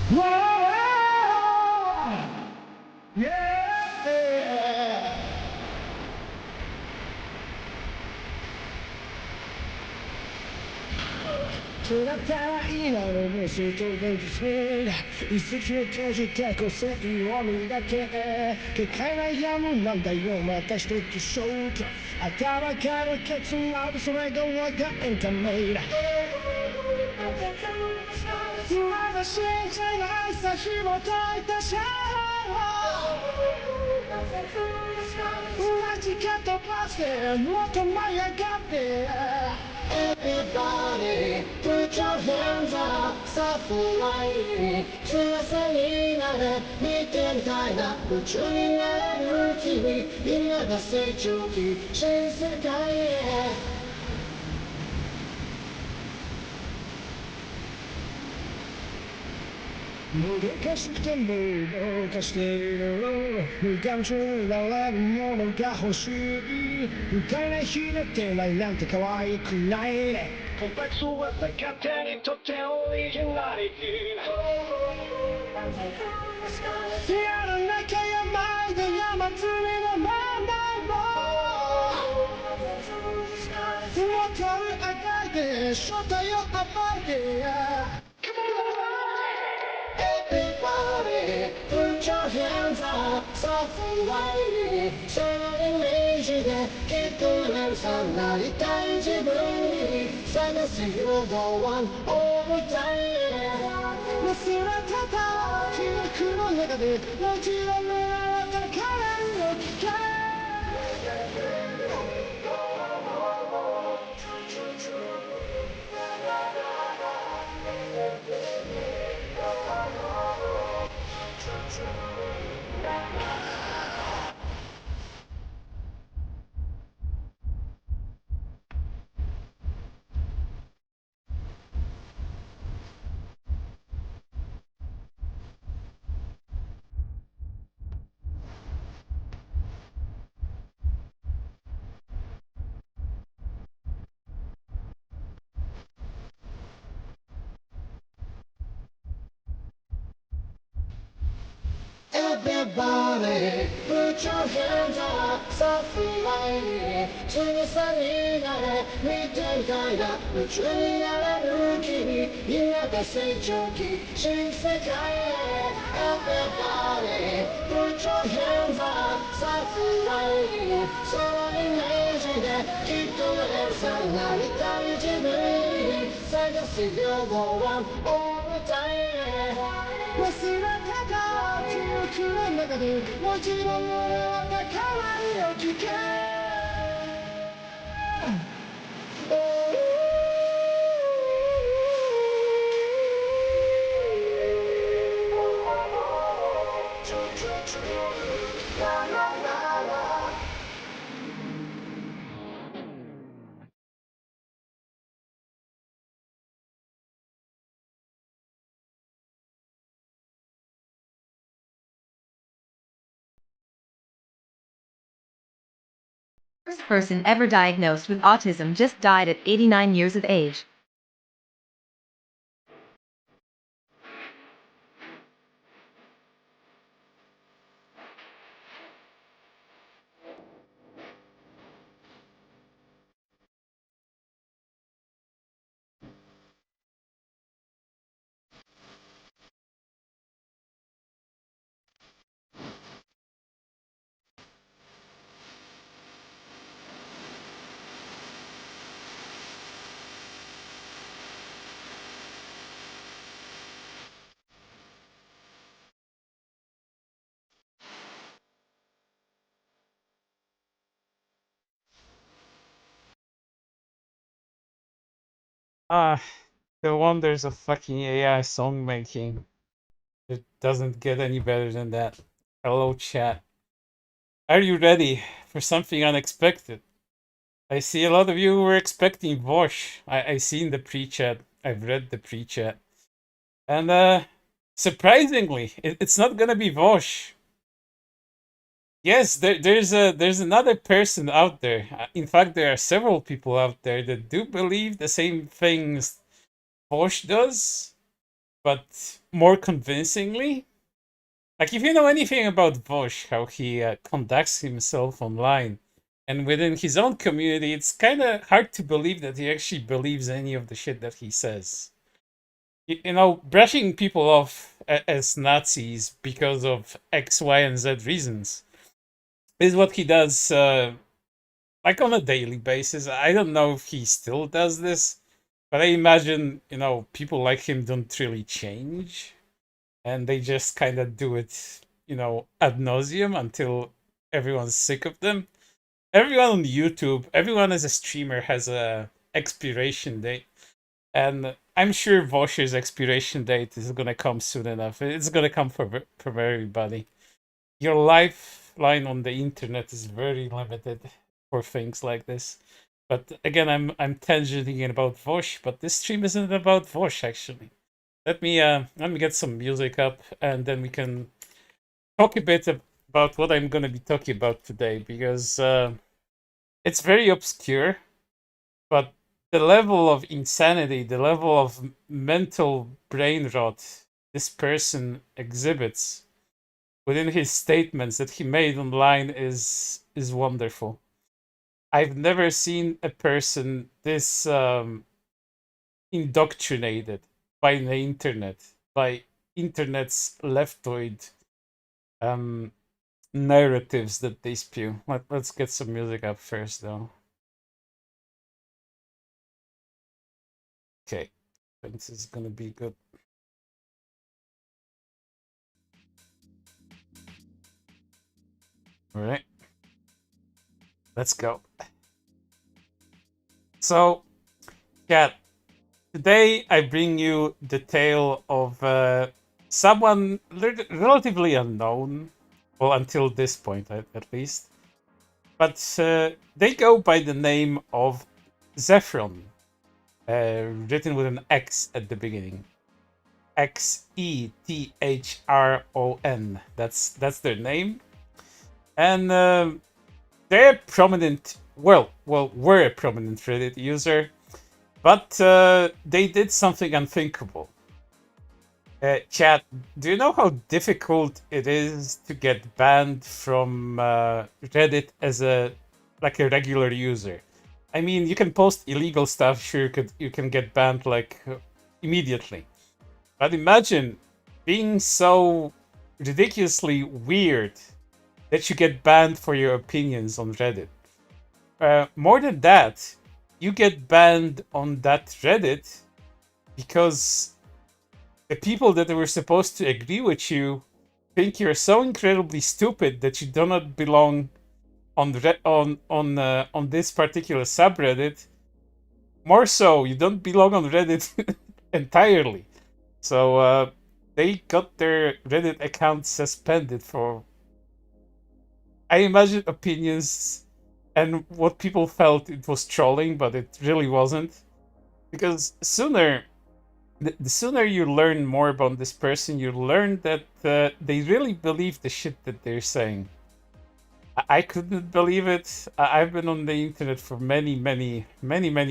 そなたは今のメッセージを現実に一石を投じて個性を磨け結界な闇なんだよまた一つショート頭からケツまでそれが我がエンタメだまだ信じないさ紐解いたシャ同じ方ばしてもっと舞い上がって Everybody put your hands up さあfly 幸せになれ見てみたいな宇宙になれる君みんなが成長期新世界へもどかしくてもどかしている無感情になれるものが欲しい歌えない日だってないなんて可愛くないコンプレックスは勝手にとってオリジナリティやらなきゃやまいで山積みのままもっと上がって正体を暴いて Everybody, put your hands up, soft light そのイメージできっと連鎖なりたい自分に探すよドワンオブタイム忘れてた記憶の中でもちろんあなたからの機会Everybody, put your hands up, soft light 小さになれ、見てみたいな宇宙になれる君みんなが成長期、新世界へ Everybody, put your hands up, soft light そのイメージできっと連鎖なりたい自分に探すよドワンオブタイム忘れてた記憶の中でもちろん俺は変わりを聞けFirst person ever diagnosed with autism just died at 89 years of age. Ah, the wonders of fucking AI song making. It doesn't get any better than that. Hello, chat. Are you ready for something unexpected? I see a lot of you were expecting Vosh. I seen the pre-chat. I've read the pre-chat. And surprisingly, it's not gonna be Vosh. Yes, there's another person out there. In fact, there are several people out there that do believe the same things Vosh does, but more convincingly. Like, if you know anything about Vosh, how he conducts himself online and within his own community, it's kind of hard to believe that he actually believes any of the shit that he says. You know, brushing people off as Nazis because of X, Y, and Z reasons is what he does, like on a daily basis. I don't know if he still does this, but I imagine, you know, people like him don't really change, and they just kind of do it, you know, ad nauseum until everyone's sick of them. Everyone on YouTube, everyone as a streamer has a expiration date, and I'm sure Vosh's expiration date is gonna come soon enough. It's gonna come for everybody. Your lifeline on the internet is very limited for things like this. But again, I'm tangenting about Vosh, but this stream isn't about Vosh actually. Let me get some music up, and then we can talk a bit about what I'm gonna be talking about today, because it's very obscure, but the level of insanity, the level of mental brain rot this person exhibits within his statements that he made online is wonderful. I've never seen a person this indoctrinated by the internet, by internet's leftoid um, narratives that they spew. Let's get some music up first, though. Okay, this is gonna be good. All right, let's go. So, yeah, today I bring you the tale of someone relatively unknown, well, until this point at least. But they go by the name of Zephron, written with an X at the beginning. Xethron. That's their name, and they're prominent. Were a prominent Reddit user, but they did something unthinkable. Chat, do you know how difficult it is to get banned from Reddit as a regular user? I mean, you can post illegal stuff, sure, you can get banned immediately. But imagine being so ridiculously weird that you get banned for your opinions on Reddit. More than that, you get banned on that Reddit because the people that were supposed to agree with you think you're so incredibly stupid that you do not belong on this particular subreddit. More so, you don't belong on Reddit entirely. So they got their Reddit account suspended for, I imagine, opinions and what people felt it was trolling, but it really wasn't. Because the sooner you learn more about this person, you learn that they really believe the shit that they're saying. I couldn't believe it. I've been on the internet for many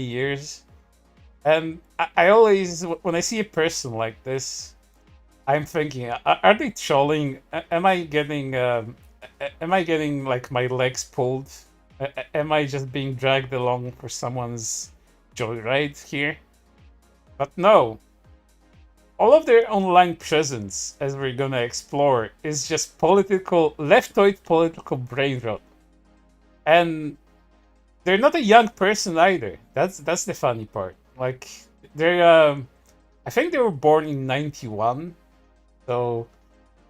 years. And I always, when I see a person like this, I'm thinking, are they trolling? Am I getting like my legs pulled? Am I just being dragged along for someone's joyride here? But no. All of their online presence, as we're gonna explore, is just leftoid political brain rot. And they're not a young person either. That's the funny part. Like, they're I think they were born in 91. So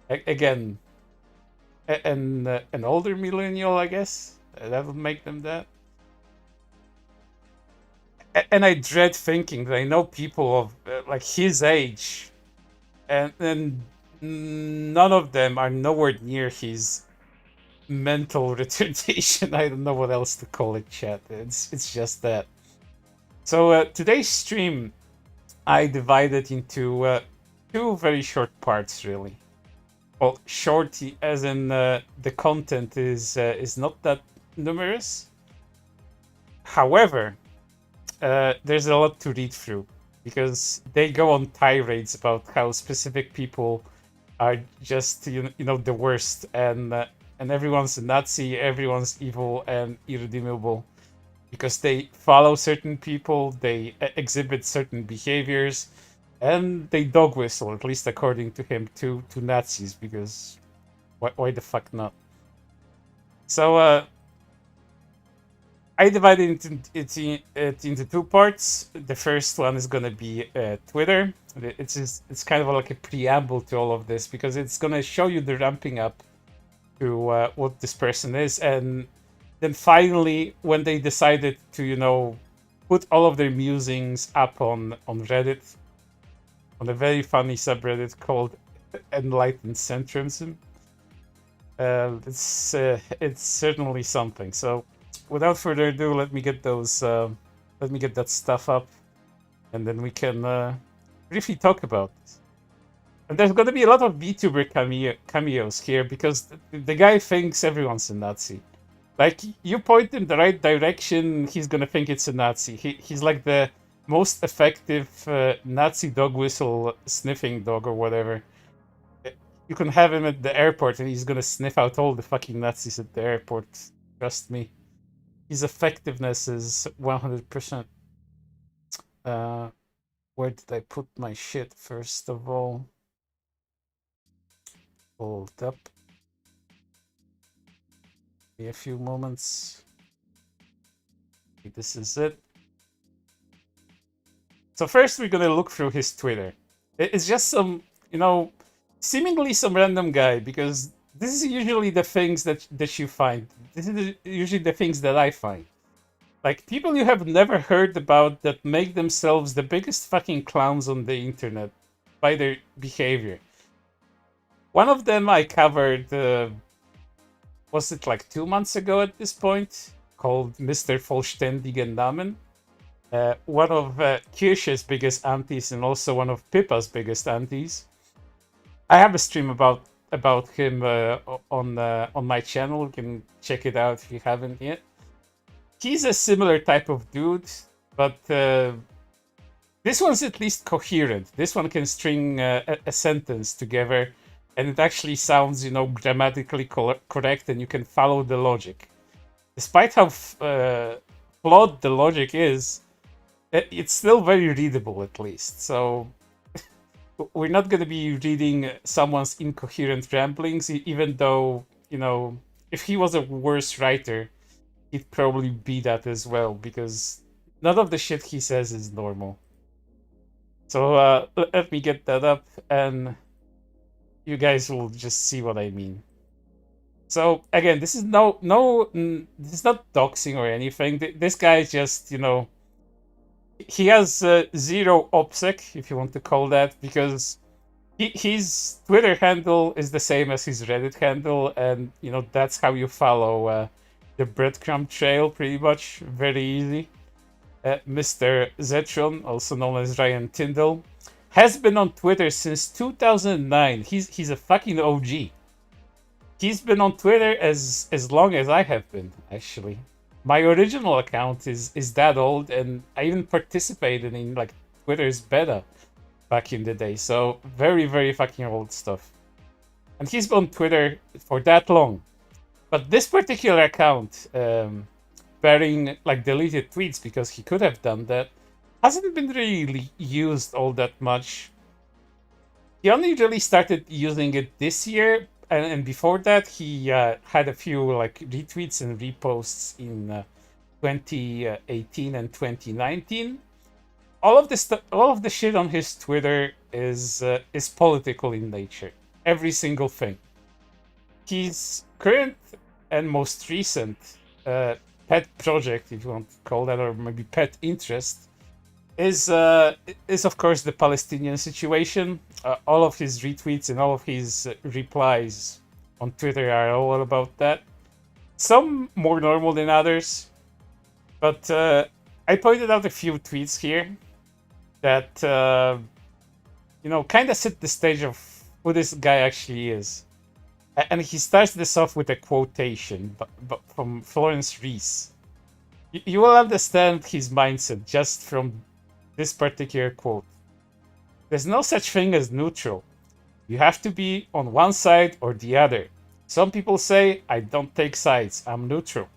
again, an older millennial, I guess. That would make them that. And I dread thinking that I know people of like his age, and none of them are nowhere near his mental retardation. I don't know what else to call it, chat. It's just that. So today's stream, I divided into two very short parts, really. Well, short as in the content is not that numerous. However, there's a lot to read through. because they go on tirades about how specific people are just the worst, and everyone's a Nazi, everyone's evil and irredeemable because they follow certain people, they exhibit certain behaviors, and they dog whistle, at least according to him, to Nazis, because why the fuck not? So I divided it into two parts. The first one is gonna be Twitter. It's kind of like a preamble to all of this because it's gonna show you the ramping up to what this person is, and then finally when they decided to put all of their musings up on Reddit, on a very funny subreddit called Enlightened Centrism. It's certainly something. So, without further ado, let me get that stuff up, and then we can briefly talk about this. And there's gonna be a lot of VTuber cameos here because the guy thinks everyone's a Nazi. Like, you point in the right direction, he's gonna think it's a Nazi. He's like the most effective Nazi dog whistle sniffing dog or whatever. You can have him at the airport and he's gonna sniff out all the fucking Nazis at the airport. Trust me. His effectiveness is 100%. Where did I put my shit, first of all? Hold up. Give me a few moments. Okay, this is it. So first we're gonna look through his Twitter. It's just some, seemingly some random guy, because this is usually the things that you find. This is usually the things that I find. Like, people you have never heard about that make themselves the biggest fucking clowns on the internet by their behavior. One of them I covered, was it like 2 months ago at this point? Called Mr. Vollständigen Namen. One of Kirsch's biggest aunties and also one of Pippa's biggest aunties. I have a stream about him on my channel. You can check it out if you haven't yet. He's a similar type of dude, but this one's at least coherent. This one can string a sentence together, and it actually sounds, grammatically correct, and you can follow the logic. Despite how flawed the logic is, it's still very readable, at least. So we're not going to be reading someone's incoherent ramblings, even though, if he was a worse writer, he'd probably be that as well, because none of the shit he says is normal. So let me get that up, and you guys will just see what I mean. So again, this is this is not doxing or anything. This guy is just, he has zero OPSEC, if you want to call that, because his Twitter handle is the same as his Reddit handle, and that's how you follow the breadcrumb trail, pretty much. Very easy. Mr. Zetron, also known as Ryan Tyndall, has been on Twitter since 2009. He's a fucking OG. He's been on Twitter as long as I have been, actually. My original account is that old, and I even participated in like Twitter's beta back in the day. So very, very fucking old stuff. And he's been on Twitter for that long. But this particular account, bearing like deleted tweets, because he could have done that, hasn't been really used all that much. He only really started using it this year, and before that he had a few like retweets and reposts in 2018 and 2019. All of the shit on his Twitter is political in nature. Every single thing. His current and most recent pet project, if you want to call that, or maybe pet interest, is of course the Palestinian situation. All of his retweets and all of his replies on Twitter are all about that. Some more normal than others, but I pointed out a few tweets here that kind of set the stage of who this guy actually is. And he starts this off with a quotation but from Florence Reese. You will understand his mindset just from this particular quote. There's no such thing as neutral. You have to be on one side or the other. Some people say, I don't take sides, I'm neutral.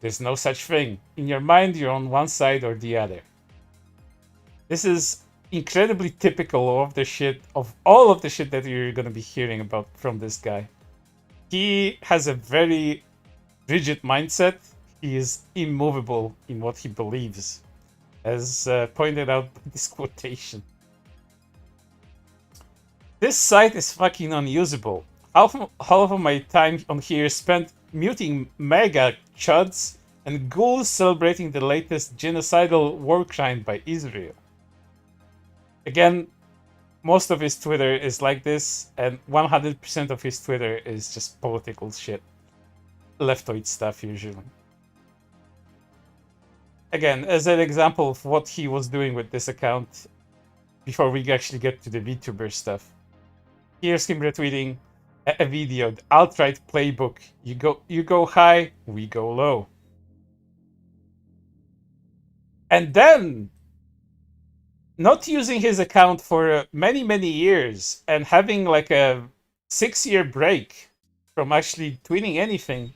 There's no such thing. In your mind, you're on one side or the other. This is incredibly typical of the shit, of all of the shit that you're gonna be hearing about from this guy. He has a very rigid mindset. He is immovable in what he believes, as pointed out by this quotation. This site is fucking unusable. Half of my time on here is spent muting mega chuds and ghouls celebrating the latest genocidal war crime by Israel. Again, most of his Twitter is like this, and 100% of his Twitter is just political shit. Leftoid stuff, usually. Again, as an example of what he was doing with this account, before we actually get to the VTuber stuff. Here's him retweeting a video, the alt-right playbook. You go high, we go low. And then, not using his account for many years and having like a 6-year break from actually tweeting anything,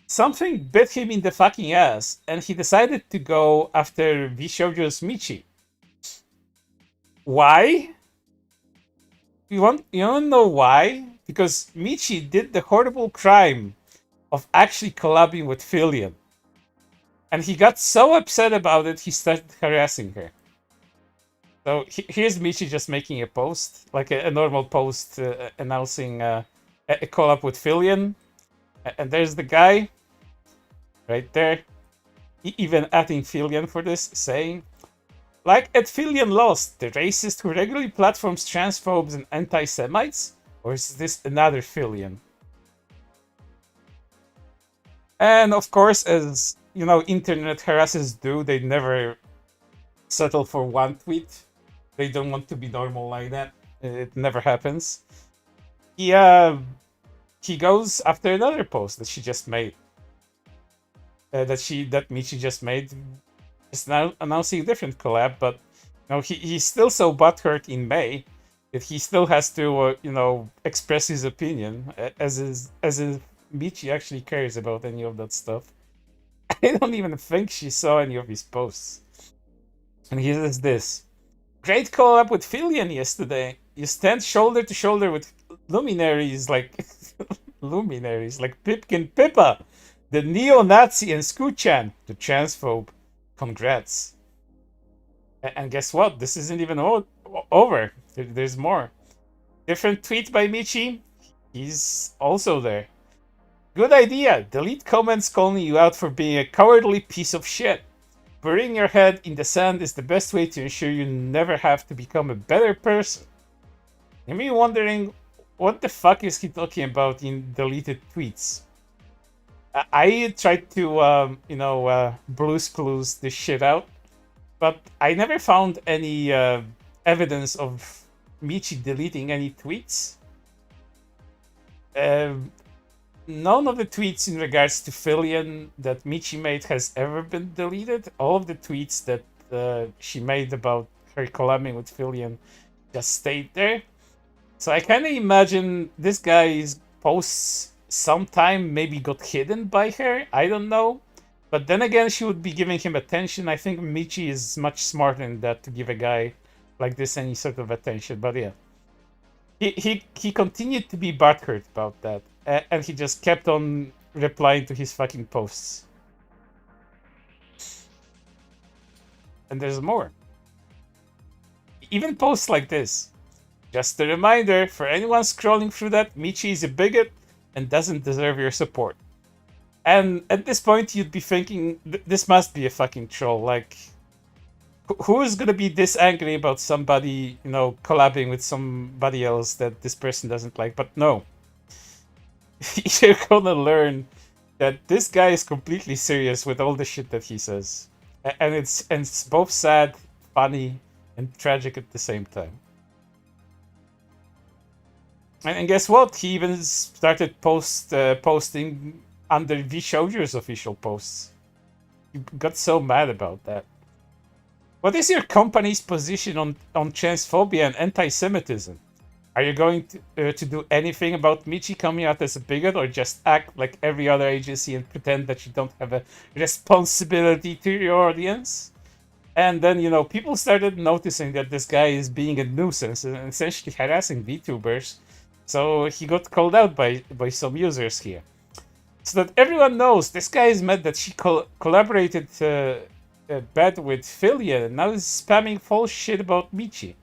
something bit him in the fucking ass, and he decided to go after VTuber's Michi. Why? You want to know why? Because Michi did the horrible crime of actually collabing with Fillion. And he got so upset about it, he started harassing her. So here's Michi just making a post, like a normal post announcing a collab with Fillion. And there's the guy, right there, even adding Fillion for this, saying, like at Fillion Lost, the racist who regularly platforms transphobes and anti-Semites? Or is this another Fillion? And of course, as you know, internet harassers do, they never settle for one tweet. They don't want to be normal like that. It never happens. He goes after another post that she just made. That Michi just made. Is now announcing a different collab, but you know, he's still so butthurt in May that he still has to express his opinion, as if Michi actually cares about any of that stuff. I don't even think she saw any of his posts. And he says this: great collab with Fillion yesterday. You stand shoulder to shoulder with luminaries like Pipkin Pippa, the neo-Nazi, and Scooch-chan, the transphobe. Congrats. And guess what? This isn't even over. There's more. Different tweet by Michi. He's also there. Good idea. Delete comments calling you out for being a cowardly piece of shit. Burying your head in the sand is the best way to ensure you never have to become a better person. And me wondering, what the fuck is he talking about in deleted tweets? I tried to, Blue's Clues this shit out, but I never found any evidence of Michi deleting any tweets. None of the tweets in regards to Fillion that Michi made has ever been deleted. All of the tweets that she made about her collabing with Fillion just stayed there. So I kind of imagine this guy's posts sometime maybe got hidden by her. I don't know. But then again, she would be giving him attention. I think Michi is much smarter than that to give a guy like this any sort of attention. But yeah. He continued to be butthurt about that. And he just kept on replying to his fucking posts. And there's more. Even posts like this. Just a reminder, for anyone scrolling through that, Michi is a bigot and doesn't deserve your support. And at this point, you'd be thinking, this must be a fucking troll. Like, who is gonna be this angry about somebody, collabing with somebody else that this person doesn't like? But no. You're gonna learn that this guy is completely serious with all the shit that he says. And it's both sad, funny, and tragic at the same time. And guess what? He even started posting under VTuber's official posts. He got so mad about that. What is your company's position on transphobia and anti-Semitism? Are you going to do anything about Michi coming out as a bigot, or just act like every other agency and pretend that you don't have a responsibility to your audience? And then, people started noticing that this guy is being a nuisance and essentially harassing VTubers. So he got called out by some users here. So that everyone knows, this guy is mad that she collaborated bad with Philia, and now is spamming false shit about Michi.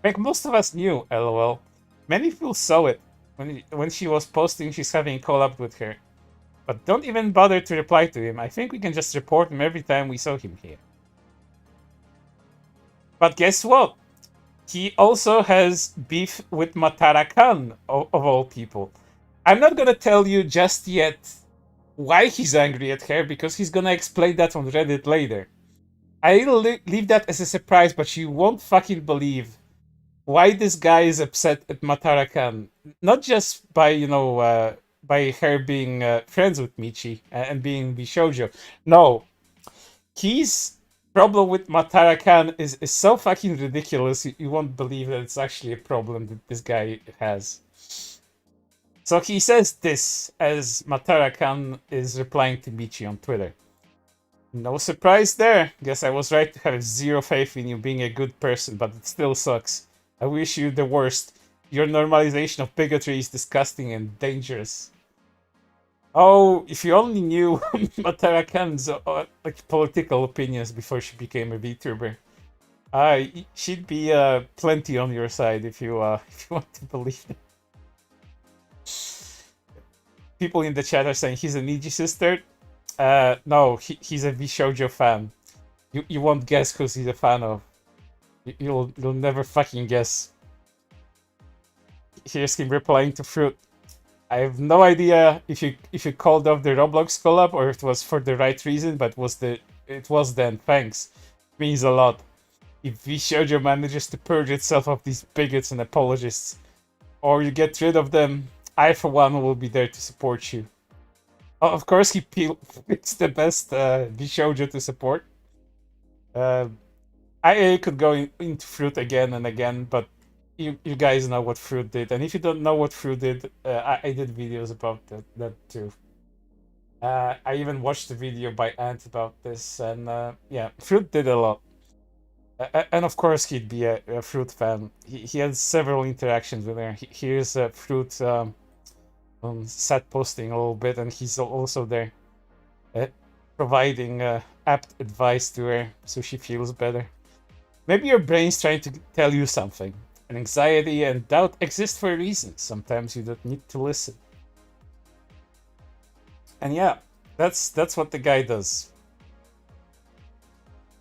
Like most of us knew, lol. Many people saw it when she was posting she's having a collab with her. But don't even bother to reply to him. I think we can just report him every time we saw him here. But guess what? He also has beef with Matara-kan, of all people. I'm not gonna tell you just yet why he's angry at her, because he's gonna explain that on Reddit later. I'll leave that as a surprise, but you won't fucking believe why this guy is upset at Matara-kan. Not just by, by her being friends with Michi and being Bishoujo. No. His problem with Matara-kan is so fucking ridiculous, you won't believe that it's actually a problem that this guy has. So he says this as Matara-kan is replying to Michi on Twitter. No surprise there. Guess I was right to have zero faith in you being a good person, but it still sucks. I wish you the worst. Your normalization of bigotry is disgusting and dangerous. Oh, if you only knew Matara-kan's political opinions before she became a VTuber, she'd be plenty on your side if you want to believe it. People in the chat are saying he's a Niji sister. No, he's a Bishoujo fan. You won't guess who he's a fan of. You'll never fucking guess. Here's him replying to Fruit. I have no idea if you called off the Roblox collab or if it was for the right reason, but it was then. Thanks. It means a lot. If Bishoujo manages to purge itself of these bigots and apologists, or you get rid of them, I for one will be there to support you. Oh, of course he picks the best Bishoujo to support. I could go into Fruit again and again, but you guys know what Fruit did. And if you don't know what Fruit did, I did videos about that too. I even watched a video by Ant about this, and yeah, Fruit did a lot. And of course he'd be a Fruit fan. He had several interactions with her. Here's Fruit sat posting a little bit, and he's also there providing apt advice to her so she feels better. Maybe your brain's trying to tell you something. And anxiety and doubt exist for a reason. Sometimes you don't need to listen. And yeah, that's what the guy does.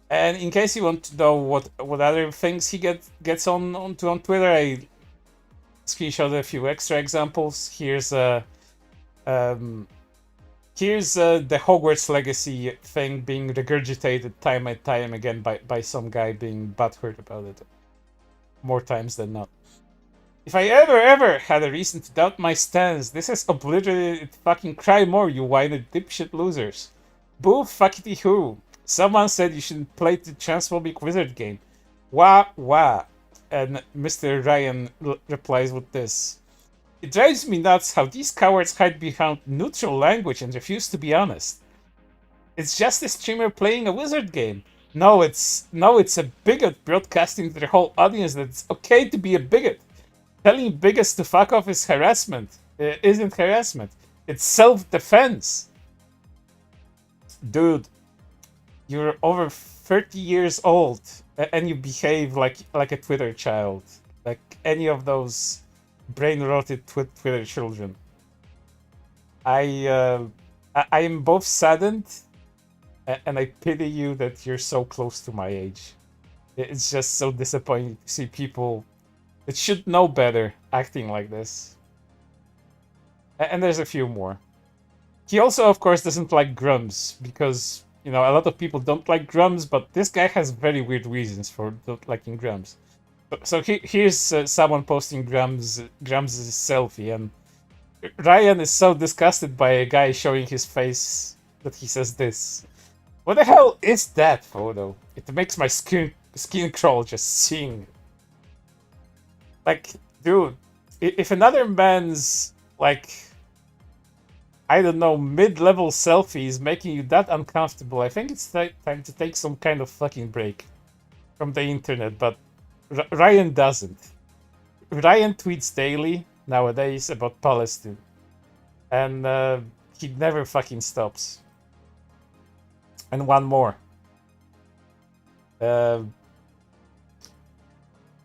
And in case you want to know what other things he gets onto on Twitter, I screenshot a few extra examples. Here's the Hogwarts Legacy thing being regurgitated time and time again by some guy being butthurt about it. More times than not. If I ever had a reason to doubt my stance, this has obliterated fucking cry more, you whiny dipshit losers. Boo fuckity who. Someone said you shouldn't play the transphobic wizard game. Wah wah. And Mr. Ryan replies with this. It drives me nuts how these cowards hide behind neutral language and refuse to be honest. It's just a streamer playing a wizard game. No, it's a bigot broadcasting to the whole audience that it's okay to be a bigot. Telling bigots to fuck off is harassment. It isn't harassment. It's self-defense. Dude, you're over 30 years old and you behave like a Twitter child. Like any of those brain-rotted Twitter children. I am both saddened and I pity you that you're so close to my age. It's just so disappointing to see people that should know better acting like this. And there's a few more. He also, of course, doesn't like grums because, a lot of people don't like grums, but this guy has very weird reasons for not liking grums. So here's someone posting Grams' selfie, and Ryan is so disgusted by a guy showing his face that he says this. What the hell is that photo? It makes my skin crawl just seeing. Like, dude, if another man's like, I don't know, mid-level selfie is making you that uncomfortable, I think it's time to take some kind of fucking break from the internet. But Ryan doesn't. Ryan tweets daily nowadays about Palestine, and he never fucking stops. And one more.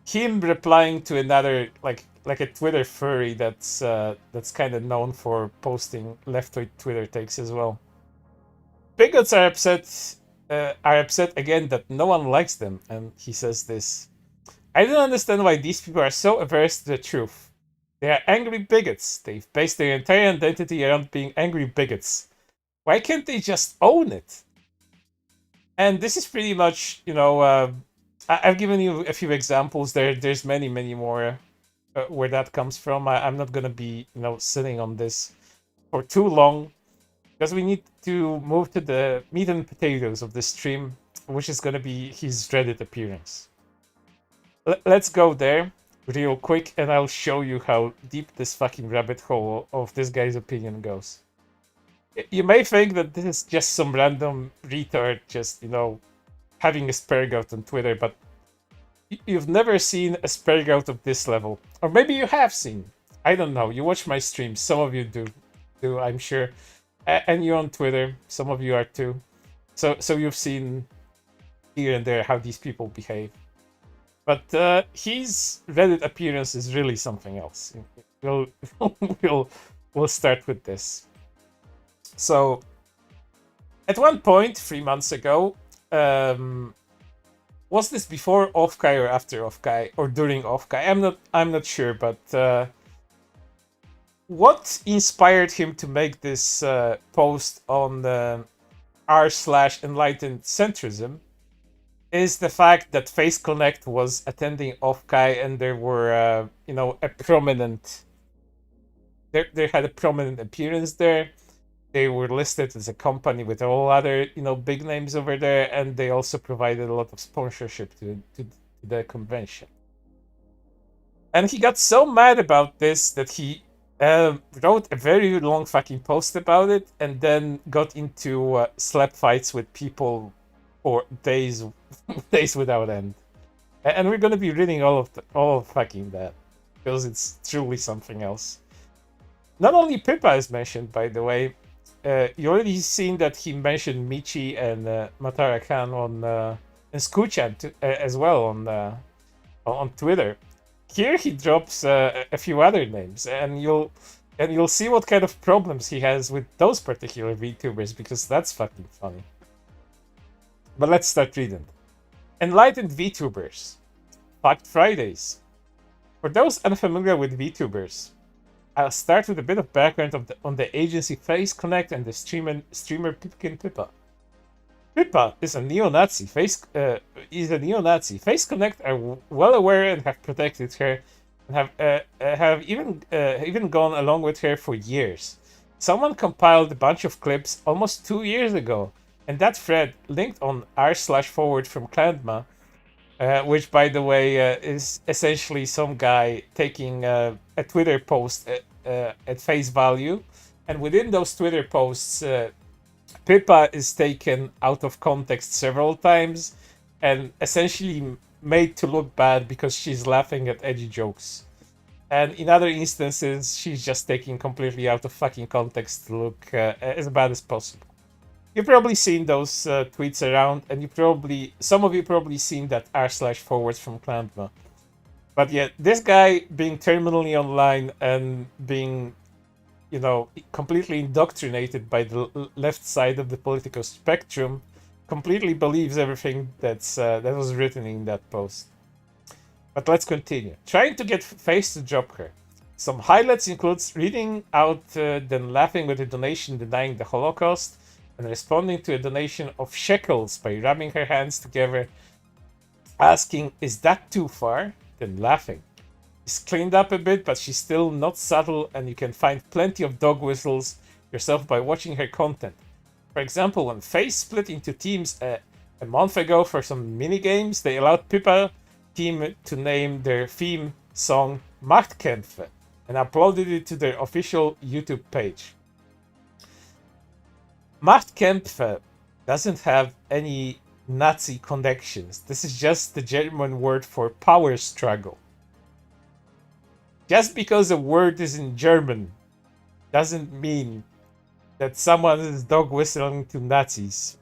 Him replying to another like a Twitter furry that's kind of known for posting left-wing Twitter takes as well. Bigots are upset again that no one likes them, and he says this. I don't understand why these people are so averse to the truth. They are angry bigots. They've based their entire identity around being angry bigots. Why can't they just own it? And this is pretty much, you know, I've given you a few examples. There's many more where that comes from. I'm not gonna be, you know, sitting on this for too long because we need to move to the meat and potatoes of the stream, which is gonna be his Reddit appearance. Let's go there real quick, and I'll show you how deep this fucking rabbit hole of this guy's opinion goes. You may think that this is just some random retard just, you know, having a spergout on Twitter, but you've never seen a spergout of this level. Or maybe you have seen. I don't know. You watch my streams. Some of you do, I'm sure. And you're on Twitter. Some of you are too. So you've seen here and there how these people behave. But his Reddit appearance is really something else. We'll start with this. So, at one point, 3 months ago, was this before Offkai or after Offkai or during Offkai? I'm not sure, but what inspired him to make this post on r/enlightened centrism is the fact that Face Connect was attending Offkai, and there were you know, a prominent they had a prominent appearance there. They were listed as a company with all other, you know, big names over there, and they also provided a lot of sponsorship to the convention. And he got so mad about this that he wrote a very long fucking post about it, and then got into slap fights with people for days without end. And we're gonna be reading all of fucking that, because it's truly something else. Not only Pippa is mentioned, by the way. You already seen that he mentioned Michi and Matara Khan on and Skuchan as well on Twitter. Here he drops a few other names, and you'll see what kind of problems he has with those particular VTubers, because that's fucking funny. But let's start reading. Enlightened VTubers. Fact Fridays. For those unfamiliar with VTubers, I'll start with a bit of background on the agency Face Connect and the streamer Pipkin Pippa. Pippa is a neo-Nazi. Face Connect are well aware and have protected her, and have even gone along with her for years. Someone compiled a bunch of clips almost 2 years ago, and that thread linked on r/forward from Clandma, which, by the way, is essentially some guy taking a Twitter post at face value, and within those Twitter posts, Pippa is taken out of context several times and essentially made to look bad because she's laughing at edgy jokes. And in other instances, she's just taken completely out of fucking context to look as bad as possible. You've probably seen those tweets around, and some of you probably seen that r/forward from Clandma. But yeah, this guy being terminally online and being, you know, completely indoctrinated by the left side of the political spectrum, completely believes everything that was written in that post. But let's continue. Trying to get Face to drop her. Some highlights includes reading out, then laughing with a donation denying the Holocaust, and responding to a donation of shekels by rubbing her hands together, asking, "Is that too far?" Then laughing. She's cleaned up a bit, but she's still not subtle, and you can find plenty of dog whistles yourself by watching her content. For example, when FaZe split into teams a month ago for some minigames, they allowed Pippa team to name their theme song Machtkämpfe and uploaded it to their official YouTube page. Machtkämpfe doesn't have any Nazi connections. This is just the German word for power struggle. Just because a word is in German doesn't mean that someone is dog whistling to Nazis,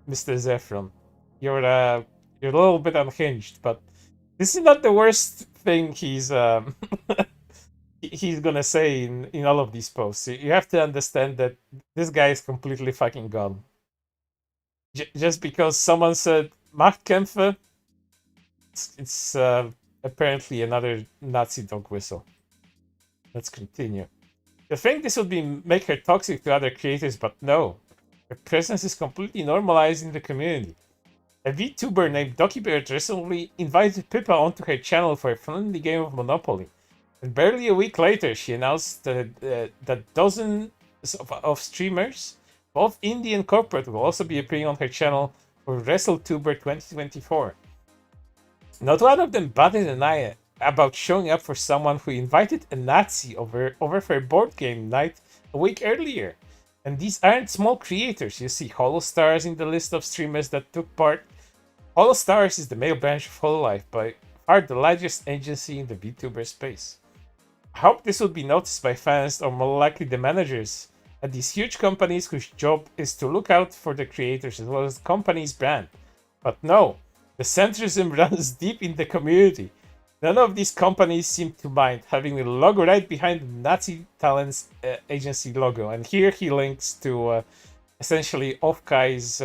Mr. Zefron. You're a little bit unhinged, but this is not the worst thing he's he's gonna say in all of these posts. You have to understand that this guy is completely fucking gone. Just because someone said Machtkämpfe, it's apparently another Nazi dog whistle. Let's continue. You think this would make her toxic to other creators, but no. Her presence is completely normalized in the community. A VTuber named DokiBird recently invited Pippa onto her channel for a friendly game of Monopoly. And barely a week later, she announced that dozens of streamers, both indie and corporate, will also be appearing on her channel for WrestleTuber 2024. Not one of them batted an eye about showing up for someone who invited a Nazi over for a board game night a week earlier. And these aren't small creators. You see HoloStars in the list of streamers that took part. HoloStars is the male branch of Hololive, by far the largest agency in the VTuber space. I hope this would be noticed by fans, or more likely the managers at these huge companies whose job is to look out for the creators as well as the company's brand. But no, the centrism runs deep in the community. None of these companies seem to mind having the logo right behind the Nazi Talents agency logo. And here he links to essentially Offkai's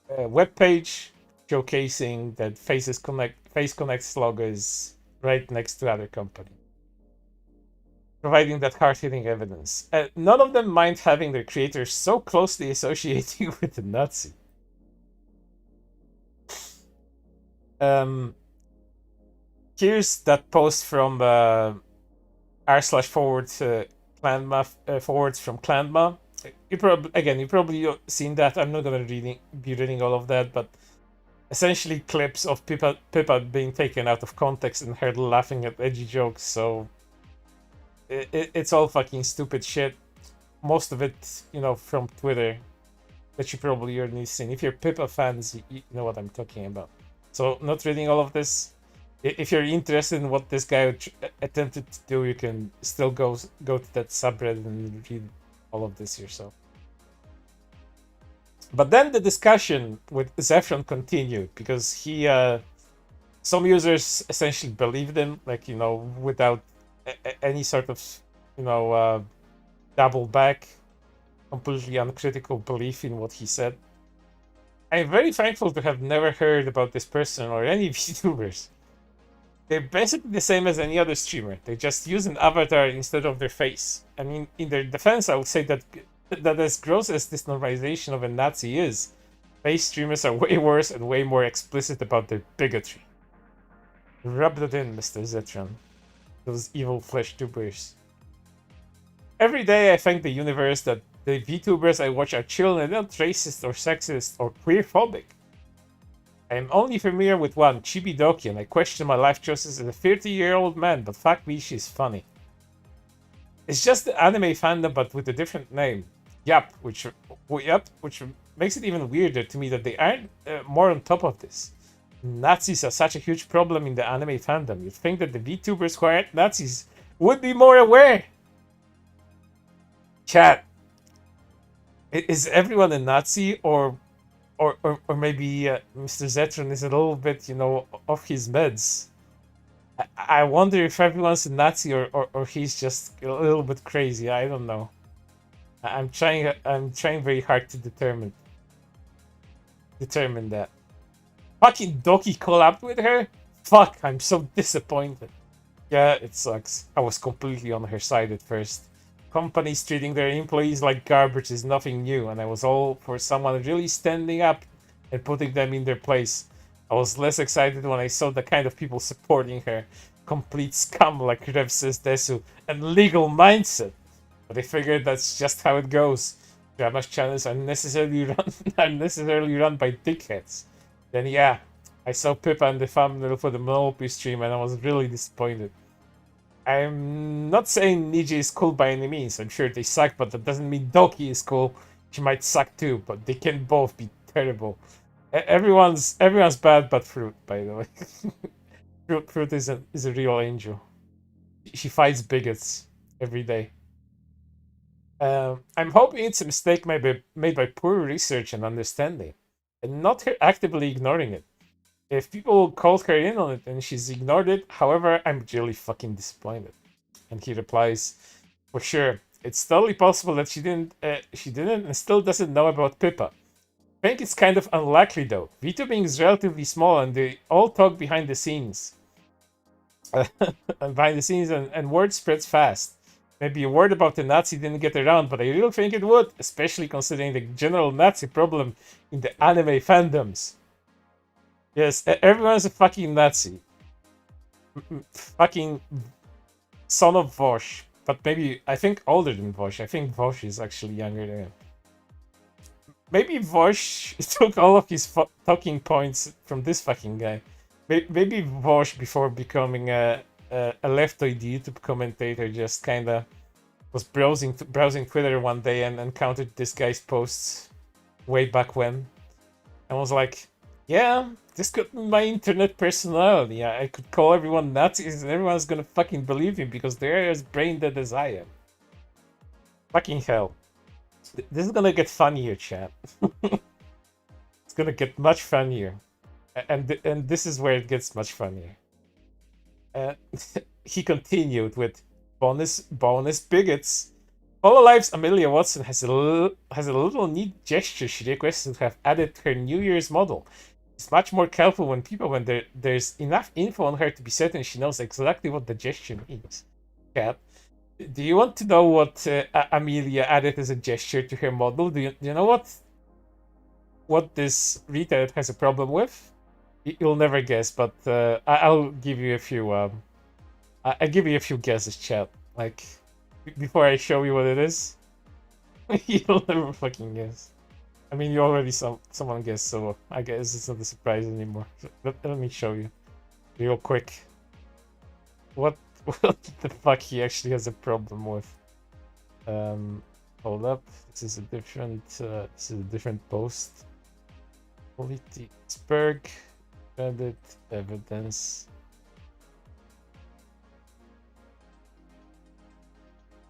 webpage, showcasing that FaZe Connect's logo is right next to other company, providing that hard-hitting evidence. None of them mind having their creators so closely associated with the Nazi. Here's that post from r/forward Clanma forwards from Clanma. You probably seen that. I'm not gonna be reading all of that, but essentially clips of Pippa being taken out of context and her laughing at edgy jokes. So it's all fucking stupid shit. Most of it, from Twitter, that you probably already seen. If you're Pippa fans, you know what I'm talking about. So not reading all of this. If you're interested in what this guy attempted to do, you can still go to that subreddit and read all of this yourself. But then the discussion with Zefron continued, because he, some users essentially believed him, without any sort of, double back, completely uncritical belief in what he said. I'm very thankful to have never heard about this person or any VTubers. They're basically the same as any other streamer. They just use an avatar instead of their face. I mean, in their defense, I would say that as gross as this normalization of a Nazi is, face streamers are way worse and way more explicit about their bigotry. Rub that in, Mr. Zetron. Those evil flesh tubers. Every day I thank the universe that the VTubers I watch are chill and not racist or sexist or queerphobic. I am only familiar with one, Chibidoki, and I question my life choices as a 30-year-old man, but fuck me, she's funny. It's just the anime fandom, but with a different name. Yup, which makes it even weirder to me that they aren't more on top of this. Nazis are such a huge problem in the anime fandom. You'd think that the VTubers who aren't Nazis would be more aware. Chat. Is everyone a Nazi, or maybe Mr. Zetron is a little bit, off his meds? I wonder if everyone's a Nazi or he's just a little bit crazy. I don't know. I'm trying very hard to determine that. Fucking Doki collabed with her? Fuck, I'm so disappointed. Yeah, it sucks. I was completely on her side at first. Companies treating their employees like garbage is nothing new, and I was all for someone really standing up and putting them in their place. I was less excited when I saw the kind of people supporting her. Complete scum like Rev says Desu and legal mindset. But I figured that's just how it goes. drama's channels unnecessarily run by dickheads, then yeah, I saw Pippa in the thumbnail for the Monopoly stream and I was really disappointed. I'm not saying Niji is cool by any means, I'm sure they suck, but that doesn't mean Doki is cool. She might suck too, but they can both be terrible. Everyone's bad but Fruit, by the way. Fruit is a real angel. She fights bigots every day. I'm hoping it's a mistake made by poor research and understanding, and not her actively ignoring it. If people called her in on it and she's ignored it, however, I'm really fucking disappointed. And he replies, for sure, it's totally possible that she didn't and still doesn't know about Pippa. I think it's kind of unlikely though. VTubing is relatively small and they all talk behind the scenes. And word spreads fast. Maybe a word about the Nazi didn't get around, but I really think it would, especially considering the general Nazi problem in the anime fandoms. Yes, everyone's a fucking Nazi. Fucking son of Vosh. But maybe, I think older than Vosh. I think Vosh is actually younger than him. Maybe Vosh took all of his talking points from this fucking guy. Maybe Vosh, before becoming a leftoid YouTube commentator, just kinda was browsing Twitter one day and encountered this guy's posts way back when. And was like, yeah, this could be my internet personality. I could call everyone Nazis and everyone's gonna fucking believe me because they're as brain dead as I am. Fucking hell. This is gonna get funnier, chat. It's gonna get much funnier. And this is where it gets much funnier. He continued with bonus bigots. Hololife's Amelia Watson has a little neat gesture she requested to have added to her New Year's model. It's much more helpful when there's enough info on her to be certain she knows exactly what the gesture means. Cap, do you want to know what Amelia added as a gesture to her model? Do you know what this retard has a problem with? You'll never guess, but I'll give you a few. I'll give you a few guesses, chat. Like before I show you what it is, you'll never fucking guess. I mean, you already someone guessed, so I guess it's not a surprise anymore. So let me show you, real quick. What the fuck he actually has a problem with? Hold up. This is a different post. Politisberg. Credit evidence.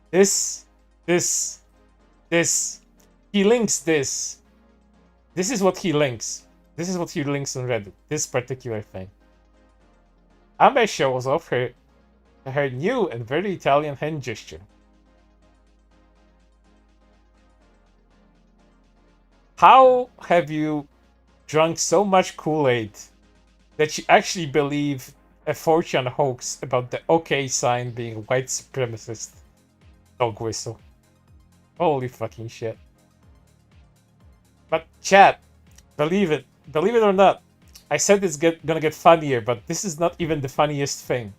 This. He links this. This is what he links. This is what he links on Reddit. This particular thing. Amber shows off her new and very Italian hand gesture. How have you drunk so much Kool-Aid that you actually believe a 4chan hoax about the OK sign being white supremacist? Dog whistle. Holy fucking shit. But chat, believe it or not, I said it's gonna get funnier, but this is not even the funniest thing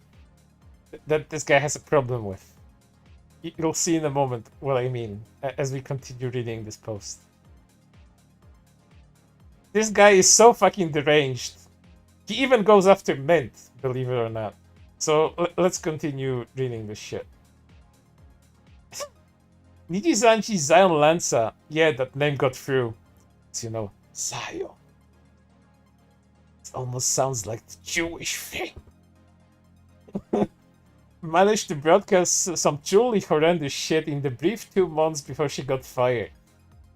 that this guy has a problem with. You'll see in a moment what I mean as we continue reading this post. This guy is so fucking deranged. He even goes after Mint, believe it or not. So let's continue reading this shit. Nijizanchi Zion Lanza. Yeah, that name got through. It's, Zion. It almost sounds like the Jewish thing. Managed to broadcast some truly horrendous shit in the brief 2 months before she got fired.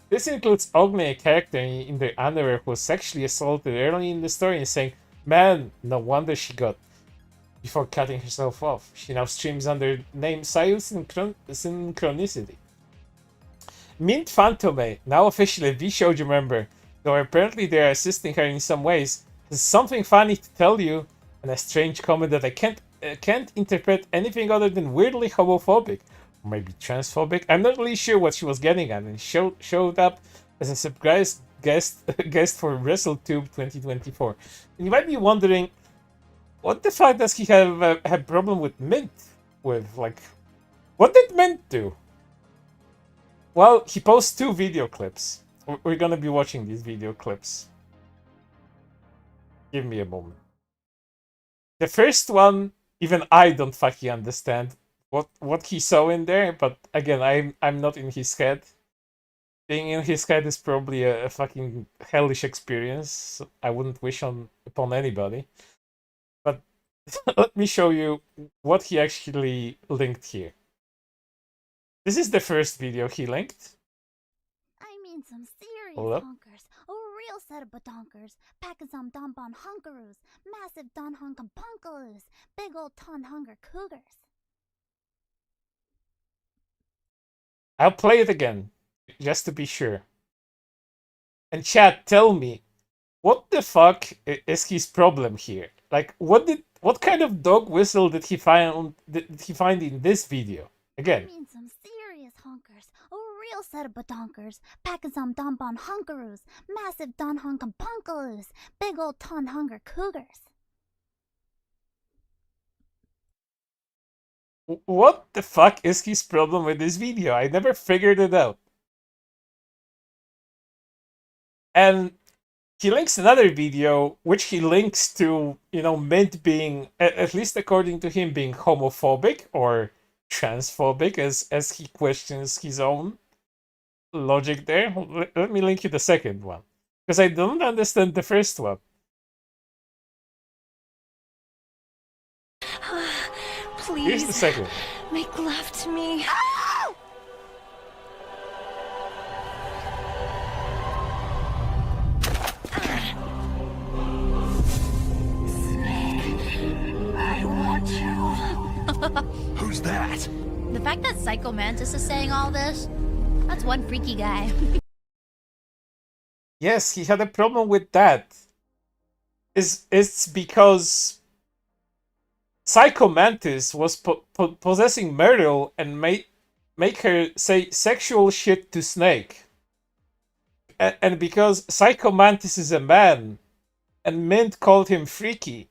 This includes ogling a character in the underwear who was sexually assaulted early in the story and saying, man, no wonder she got, before cutting herself off. She now streams under the name Sayu Synchronicity. Mint Phantome, now officially a V-Shoujo member, though apparently they are assisting her in some ways, has something funny to tell you, and a strange comment that I can't interpret anything other than weirdly homophobic. Maybe transphobic. I'm not really sure what she was getting at, and showed up as a surprise guest for WrestleTube 2024. And you might be wondering, what the fuck does he have a problem with Mint with? Like, what did Mint do? well, he posts 2 video clips. We're gonna be watching these video clips. Give me a moment. The first one, even I don't fucking understand what he saw in there, but again, I'm not in his head. Being in his head is probably a fucking hellish experience. I wouldn't wish upon anybody. But let me show you what he actually linked here. This is the first video he linked. I mean some serious Hold up. honkers. A real set of badonkers. Packing some donbon hunkaroos. Massive don hunkampunkaloos. Big old ton hunger cougars. I'll play it again, just to be sure. And chat, tell me, what the fuck is his problem here? Like, what kind of dog whistle did he find in this video? Again. I mean some serious honkers. A real set of badonkers. Packing some donbon hunkaroos. Massive don hunkampunkaloos. Big old ton hunger cougars. What the fuck is his problem with this video? I never figured it out. And he links another video, which he links to, Mint being, at least according to him, being homophobic or transphobic, as he questions his own logic there. Let me link you the second one, because I don't understand the first one. Please. Here's the second. Make love to me. I want you. Who's that? The fact that Psycho Mantis is saying all this, that's one freaky guy. Yes, he had a problem with that. It's because Psycho Mantis was possessing Meryl and make her say sexual shit to Snake. And because Psycho Mantis is a man, and Mint called him freaky,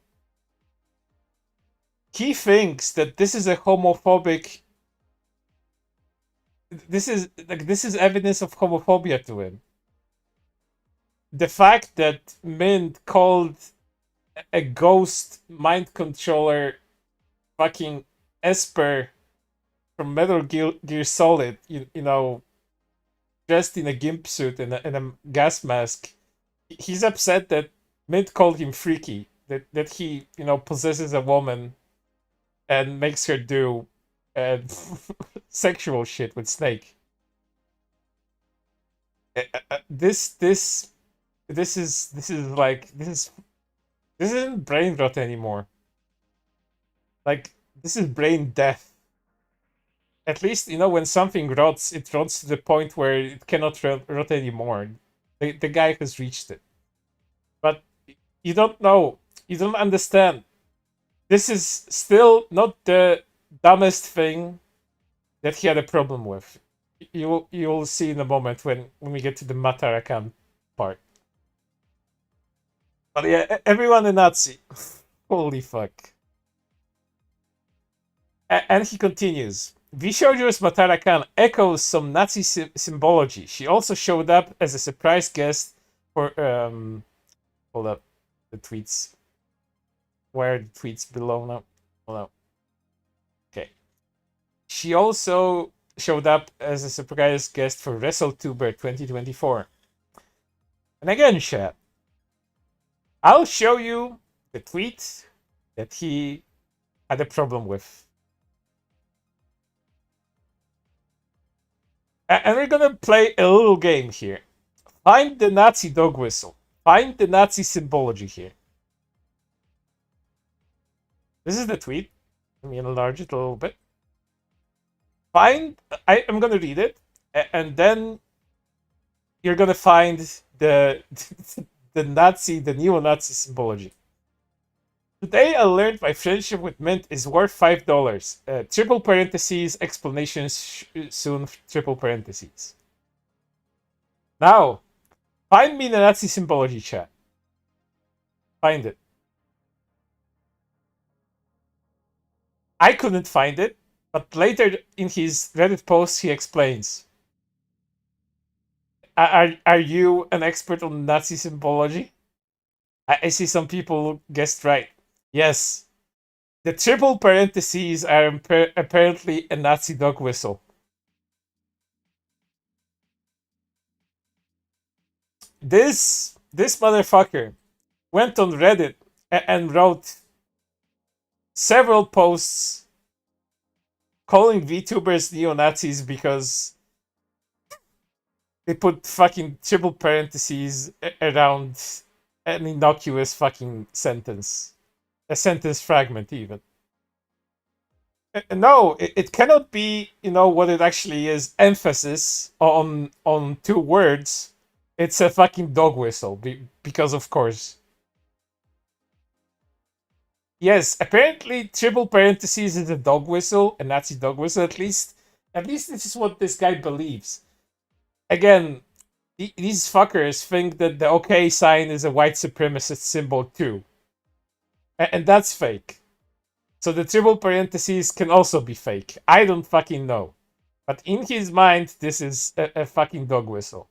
he thinks that this is a homophobic. This is evidence of homophobia to him. The fact that Mint called a ghost mind controller fucking Esper from Metal Gear Solid, dressed in a gimp suit and a gas mask. He's upset that Mint called him freaky, that he, possesses a woman and makes her do sexual shit with Snake. This isn't brain rot anymore. Like, this is brain death. At least, when something rots, it rots to the point where it cannot rot anymore. The guy has reached it. But you don't know. You don't understand. This is still not the dumbest thing that he had a problem with. You'll see in a moment when we get to the Matarakan part. But yeah, everyone a Nazi. Holy fuck. And he continues. Vishojo's Matarakan echoes some Nazi symbology. She also showed up as a surprise guest for hold up the tweets. Where are the tweets below now? Hold up. Okay. She also showed up as a surprise guest for WrestleTuber 2024. And again, chat, I'll show you the tweet that he had a problem with. And we're gonna play a little game here. Find the Nazi dog whistle. Find the Nazi symbology here. This is the tweet. Let me enlarge it a little bit. I'm gonna read it, and then you're gonna find the the neo-Nazi symbology. Today I learned my friendship with Mint is worth $5. Triple parentheses, explanations soon, triple parentheses. Now, find me the Nazi symbology, chat. Find it. I couldn't find it, but later in his Reddit post he explains. Are you an expert on Nazi symbology? I see some people guessed right. Yes, the triple parentheses are apparently a Nazi dog whistle. This motherfucker went on Reddit and wrote several posts calling VTubers neo-Nazis because they put fucking triple parentheses around an innocuous fucking sentence. A sentence fragment, even. No, it cannot be, what it actually is. Emphasis on two words. It's a fucking dog whistle, because of course. Yes, apparently triple parentheses is a dog whistle, a Nazi dog whistle at least. At least this is what this guy believes. Again, these fuckers think that the OK sign is a white supremacist symbol too. And that's fake. So the triple parentheses can also be fake. I don't fucking know. But in his mind, this is a fucking dog whistle.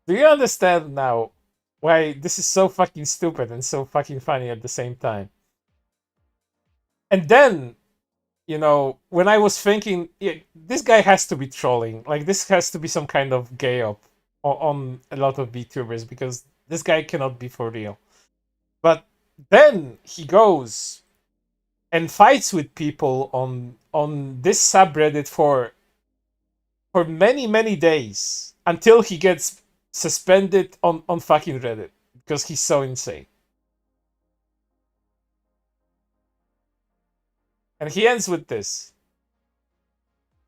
Do you understand now why this is so fucking stupid and so fucking funny at the same time? And then, when I was thinking, yeah, this guy has to be trolling. Like, this has to be some kind of gay up on a lot of VTubers, because this guy cannot be for real. But then he goes and fights with people on this subreddit for many, many days until he gets suspended on fucking Reddit because he's so insane. And he ends with this.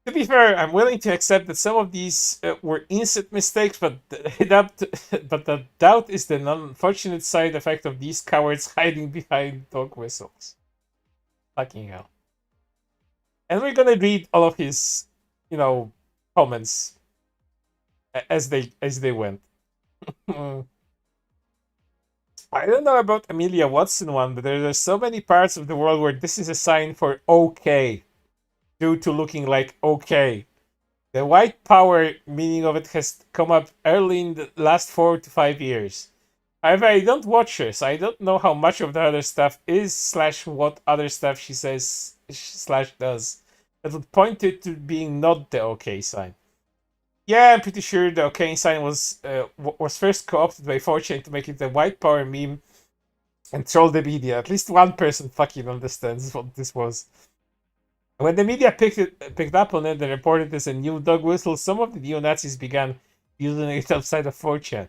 To be fair, I'm willing to accept that some of these were innocent mistakes, but the doubt is the unfortunate side effect of these cowards hiding behind dog whistles. Fucking hell. And we're gonna read all of his, comments as they went. I don't know about Amelia Watson one, but there are so many parts of the world where this is a sign for okay, due to looking like okay. The white power meaning of it has come up early in the last 4 to 5 years. However, I don't watch her, so I don't know how much of the other stuff is / what other stuff she says / does. That would point it to being not the okay sign. Yeah, I'm pretty sure the okay sign was first co-opted by 4chan to make it a white power meme and troll the media. At least one person fucking understands what this was. When the media picked up on it and reported it as a new dog whistle, some of the neo-Nazis began using it outside of 4chan.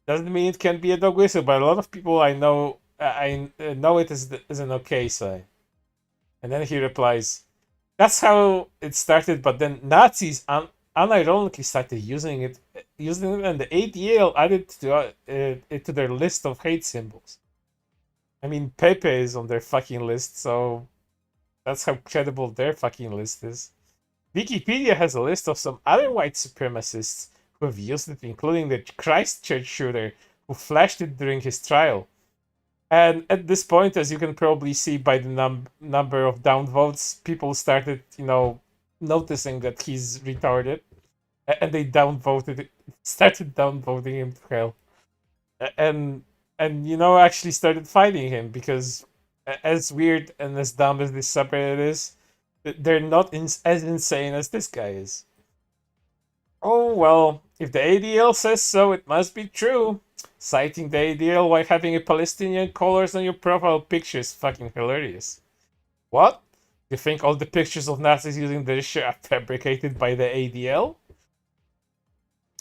Doesn't mean it can be a dog whistle, but a lot of people I know know it as an okay sign. And then he replies, "That's how it started, but then Nazis unironically started using it, and the ADL added it to their list of hate symbols. I mean, Pepe is on their fucking list, so that's how credible their fucking list is. Wikipedia has a list of some other white supremacists who have used it, including the Christchurch shooter who flashed it during his trial. And at this point, as you can probably see by the number of downvotes, people started, noticing that he's retarded, and they started downvoting him to hell, and actually started fighting him because, as weird and as dumb as this subreddit is, they're not as insane as this guy is. Oh well, if the ADL says so, it must be true. Citing the ADL while having a Palestinian colors on your profile picture is fucking hilarious. What? You think all the pictures of Nazis using this shit are fabricated by the ADL?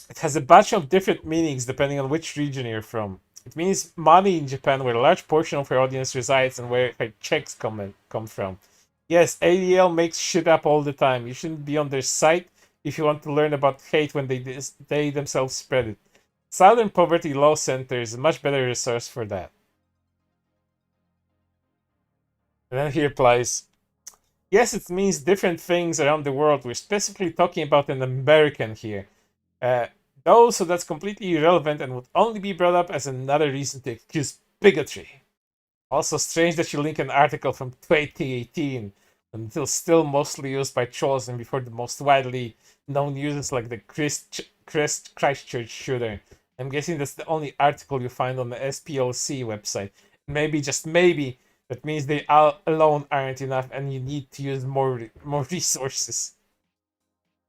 It has a bunch of different meanings depending on which region you're from. It means money in Japan, where a large portion of her audience resides and where her checks come from. Yes, ADL makes shit up all the time. You shouldn't be on their site if you want to learn about hate when they themselves spread it. Southern Poverty Law Center is a much better resource for that. And then he replies, yes, it means different things around the world. We're specifically talking about an American here. Though, so that's completely irrelevant and would only be brought up as another reason to accuse bigotry. Also strange that you link an article from 2018 until still mostly used by trolls and before the most widely known users like the Christchurch shooter. I'm guessing that's the only article you find on the SPLC website. Maybe, just maybe, that means they alone aren't enough and you need to use more resources.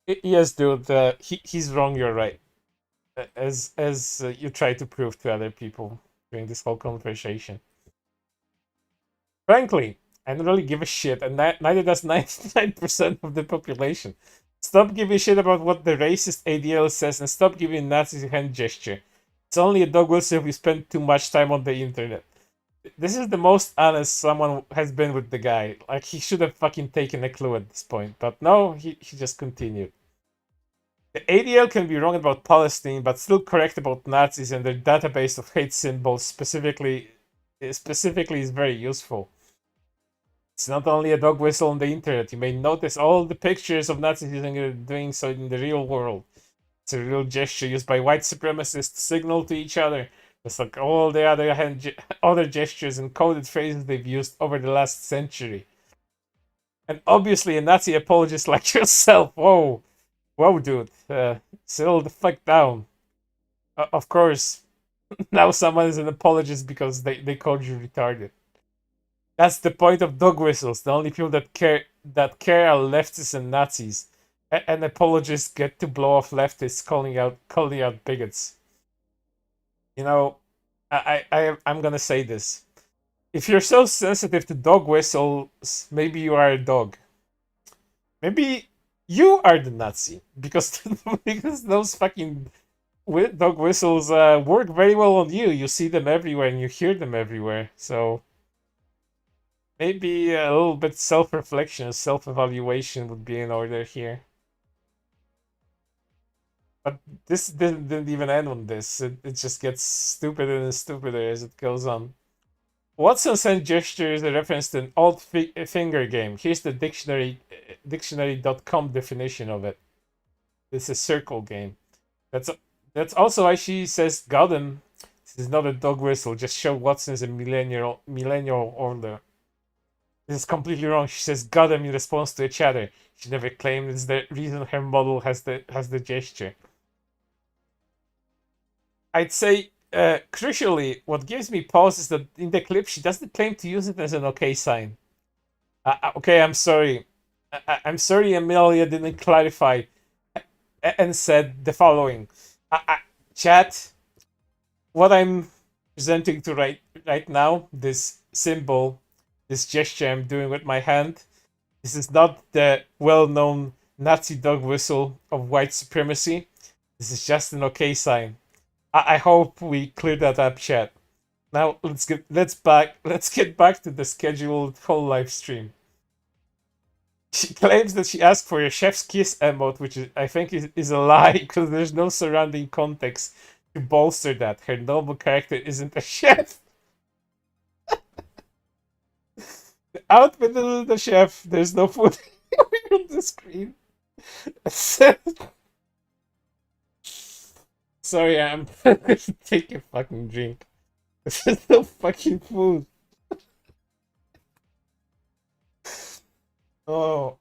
Yes, dude, he's wrong, you're right. As you try to prove to other people during this whole conversation. Frankly, I don't really give a shit, and neither does 99% of the population. Stop giving a shit about what the racist ADL says and stop giving Nazis a hand gesture. It's only a dog whistle if you spend too much time on the internet. This is the most honest someone has been with the guy. Like, he should have fucking taken a clue at this point. But no, he just continued. The ADL can be wrong about Palestine, but still correct about Nazis, and their database of hate symbols specifically is very useful. It's not only a dog whistle on the internet. You may notice all the pictures of Nazis doing so in the real world. It's a real gesture used by white supremacists to signal to each other. It's like all the other gestures and coded phrases they've used over the last century. And obviously a Nazi apologist like yourself. Whoa, dude. Settle the fuck down. Of course, now someone is an apologist because they called you retarded. That's the point of dog whistles. The only people that care are leftists and Nazis. And apologists get to blow off leftists calling out bigots. You know, I'm gonna say this. If you're so sensitive to dog whistles, maybe you are a dog. Maybe you are the Nazi, because those fucking dog whistles work very well on you. You see them everywhere and you hear them everywhere. So maybe a little bit self-reflection, self-evaluation would be in order here. But this didn't even end on this. It just gets stupider and stupider as it goes on. Watson's hand gesture is a reference to an old finger game. Here's the dictionary.com definition of it. It's a circle game. That's also why she says, "Got him." This is not a dog whistle. Just show Watson is a millennial older. This is completely wrong. She says, "Got him" in response to a chatter. She never claimed it's the reason her model has the gesture. I'd say, crucially, what gives me pause is that in the clip, she doesn't claim to use it as an okay sign. Okay, I'm sorry. I'm sorry Amelia didn't clarify and said the following. Chat, what I'm presenting to right now, this symbol, this gesture I'm doing with my hand, this is not the well-known Nazi dog whistle of white supremacy. This is just an okay sign. I hope we clear that up, chat. Now let's get back to the scheduled whole live stream. She claims that she asked for a chef's kiss emote, which I think is a lie because there's no surrounding context to bolster that. Her noble character isn't a chef. The outfit of the chef. There's no food on the screen. Sorry, I'm gonna take a fucking drink. There's no fucking food. Oh.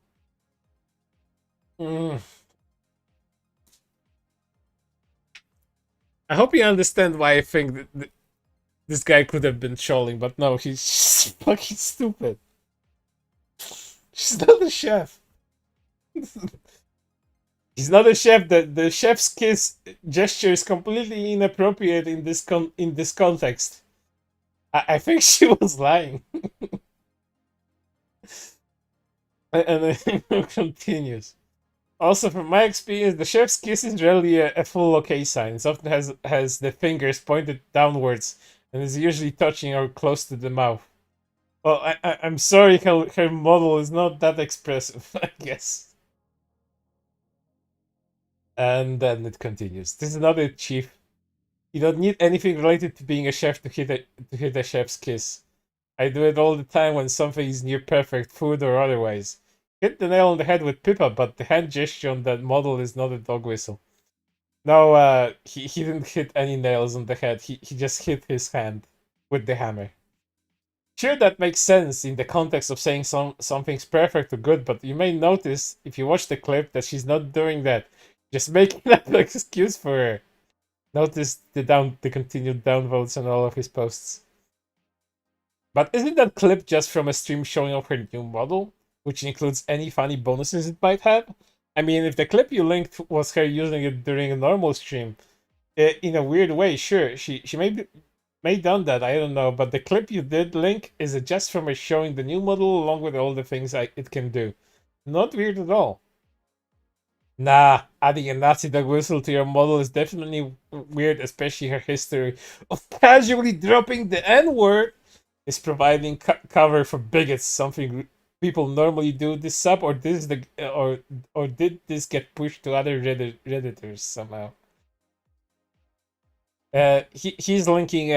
I hope you understand why I think that this guy could have been trolling, but no, he's just fucking stupid. She's not a chef. He's not a chef. The chef's kiss gesture is completely inappropriate in this context. I think she was lying. And it continues. Also, from my experience, the chef's kiss is rarely a full okay sign. It often has the fingers pointed downwards and is usually touching or close to the mouth. Well, I'm sorry, her model is not that expressive, I guess. And then it continues. This is another chief. You don't need anything related to being a chef to hit a chef's kiss. I do it all the time when something is near perfect, food or otherwise. Hit the nail on the head with Pippa, but the hand gesture on that model is not a dog whistle. No, he didn't hit any nails on the head. He just hit his hand with the hammer. Sure, that makes sense in the context of saying something's perfect or good, but you may notice, if you watch the clip, that she's not doing that. Just making that an excuse for her. Notice the continued downvotes on all of his posts. But isn't that clip just from a stream showing off her new model, which includes any funny bonuses it might have? I mean, if the clip you linked was her using it during a normal stream, in a weird way, sure, she may done that, I don't know, but the clip you did link is just from her showing the new model along with all the things it can do. Not weird at all. Nah, adding a Nazi dog whistle to your model is definitely weird, especially her history of casually dropping the N-word is providing cover for bigots, something people normally do this sub, or this the or did this get pushed to other redditors somehow? He's linking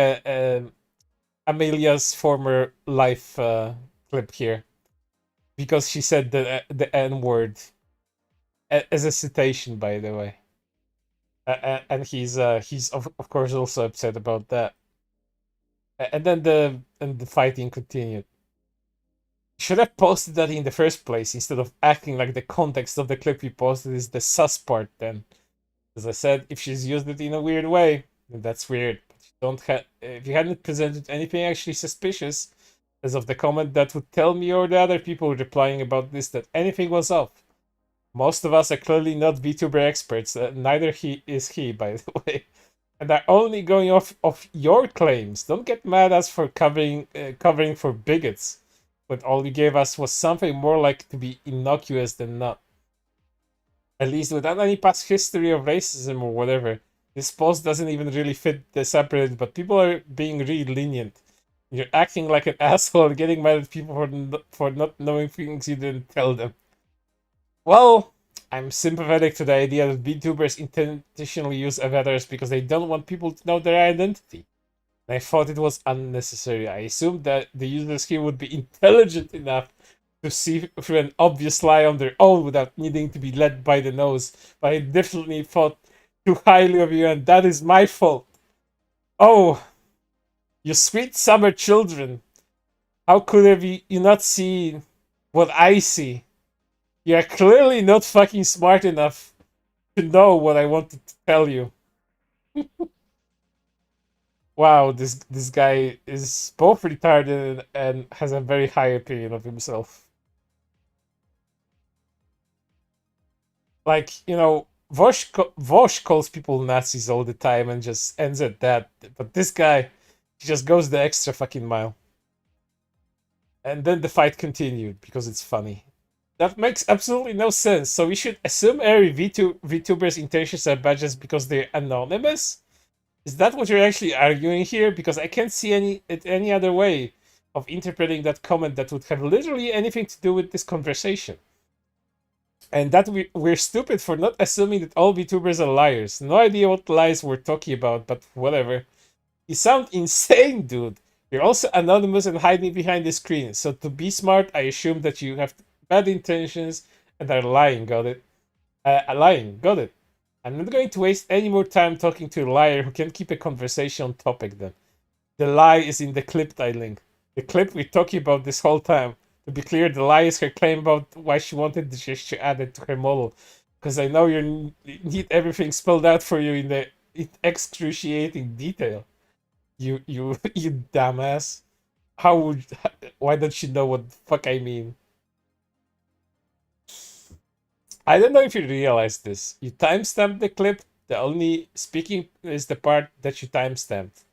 Amelia's former life clip here because she said the N word as a citation, by the way, and he's of course also upset about that. And then the fighting continued. Should have posted that in the first place instead of acting like the context of the clip you posted is the sus part. Then, as I said, if she's used it in a weird way, then that's weird. But if you hadn't presented anything actually suspicious, as of the comment that would tell me or the other people replying about this that anything was off. Most of us are clearly not VTuber experts. Neither is he, by the way. And are only going off of your claims. Don't get mad at us for covering for bigots. But all you gave us was something more like to be innocuous than not. At least without any past history of racism or whatever. This post doesn't even really fit the subreddit, but people are being really lenient. You're acting like an asshole and getting mad at people for not knowing things you didn't tell them. Well, I'm sympathetic to the idea that VTubers intentionally use avatars because they don't want people to know their identity. And I thought it was unnecessary. I assumed that the users here would be intelligent enough to see through an obvious lie on their own without needing to be led by the nose. But I definitely thought too highly of you, and that is my fault. Oh, you sweet summer children. How could you not see what I see? You're clearly not fucking smart enough to know what I wanted to tell you. Wow, this guy is both retarded and has a very high opinion of himself. Like, you know, Vosh calls people Nazis all the time and just ends at that. But this guy, he just goes the extra fucking mile. And then the fight continued because it's funny. That makes absolutely no sense. So we should assume every VTuber's intentions are bad just because they're anonymous? Is that what you're actually arguing here? Because I can't see any other way of interpreting that comment that would have literally anything to do with this conversation. And that we're stupid for not assuming that all VTubers are liars. No idea what lies we're talking about, but whatever. You sound insane, dude. You're also anonymous and hiding behind the screen. So to be smart, I assume that you have bad intentions and are lying, got it? Lying, got it. I'm not going to waste any more time talking to a liar who can't keep a conversation on topic then. The lie is in the clip I linked. The clip we're talking about this whole time. To be clear, the lie is her claim about why she wanted the gesture added to her model. Because I know you need everything spelled out for you in excruciating detail. You you dumbass. Why don't you know what the fuck I mean? I don't know if you realize this. You timestamped the clip. The only speaking is the part that you timestamped.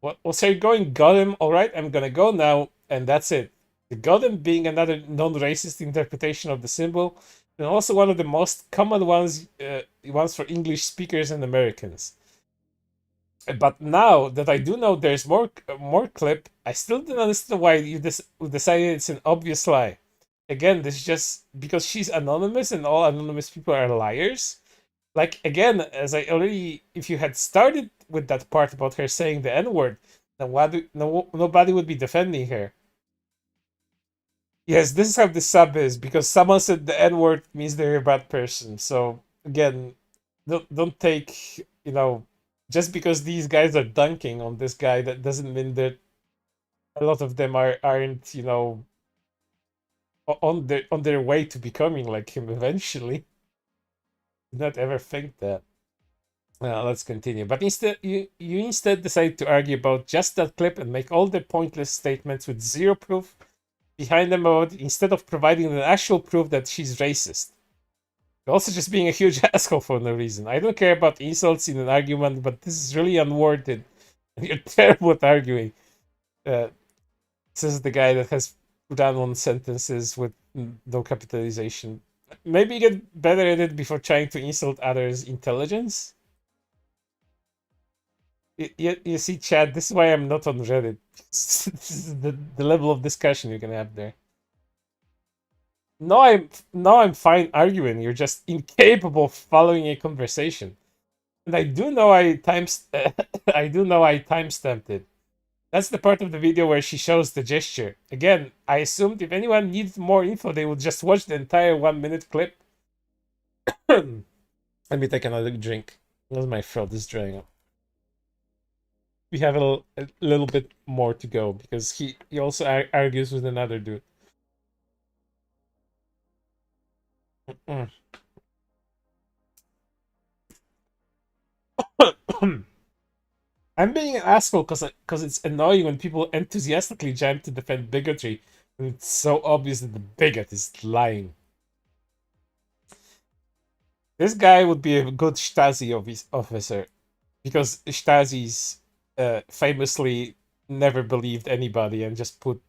What was her going? Got him. All right, I'm gonna go now, and that's it. The got him being another non-racist interpretation of the symbol, and also one of the most common ones for English speakers and Americans. But now that I do know there's more clip, I still don't understand why you decided it's an obvious lie. Again, this is just because she's anonymous and all anonymous people are liars. Like, again, as I already, if you had started with that part about her saying the N-word, then nobody would be defending her. Yes, this is how the sub is, because someone said the N-word means they're a bad person. So, again, don't take, you know, just because these guys are dunking on this guy, that doesn't mean that a lot of them aren't, you know, on their way to becoming like him eventually. Did not ever think that. Let's continue. But instead, you instead decide to argue about just that clip and make all the pointless statements with zero proof behind them instead of providing an actual proof that she's racist. You're also just being a huge asshole for no reason. I don't care about insults in an argument, but this is really unwarranted. You're terrible at arguing. This is the guy that has run-on sentences with no capitalization. Maybe get better at it before trying to insult others' intelligence. You see, Chad, this is why I'm not on Reddit. This is the level of discussion you can have there. No, I'm fine arguing. You're just incapable of following a conversation. And I do know I timestamped it. That's the part of the video where she shows the gesture. Again, I assumed if anyone needed more info, they would just watch the entire 1-minute clip. Let me take another drink. Because my throat is drying up. We have a little bit more to go because he also argues with another dude. I'm being an asshole because it's annoying when people enthusiastically jump to defend bigotry when it's so obvious that the bigot is lying. This guy would be a good Stasi officer because Stasis famously never believed anybody and just put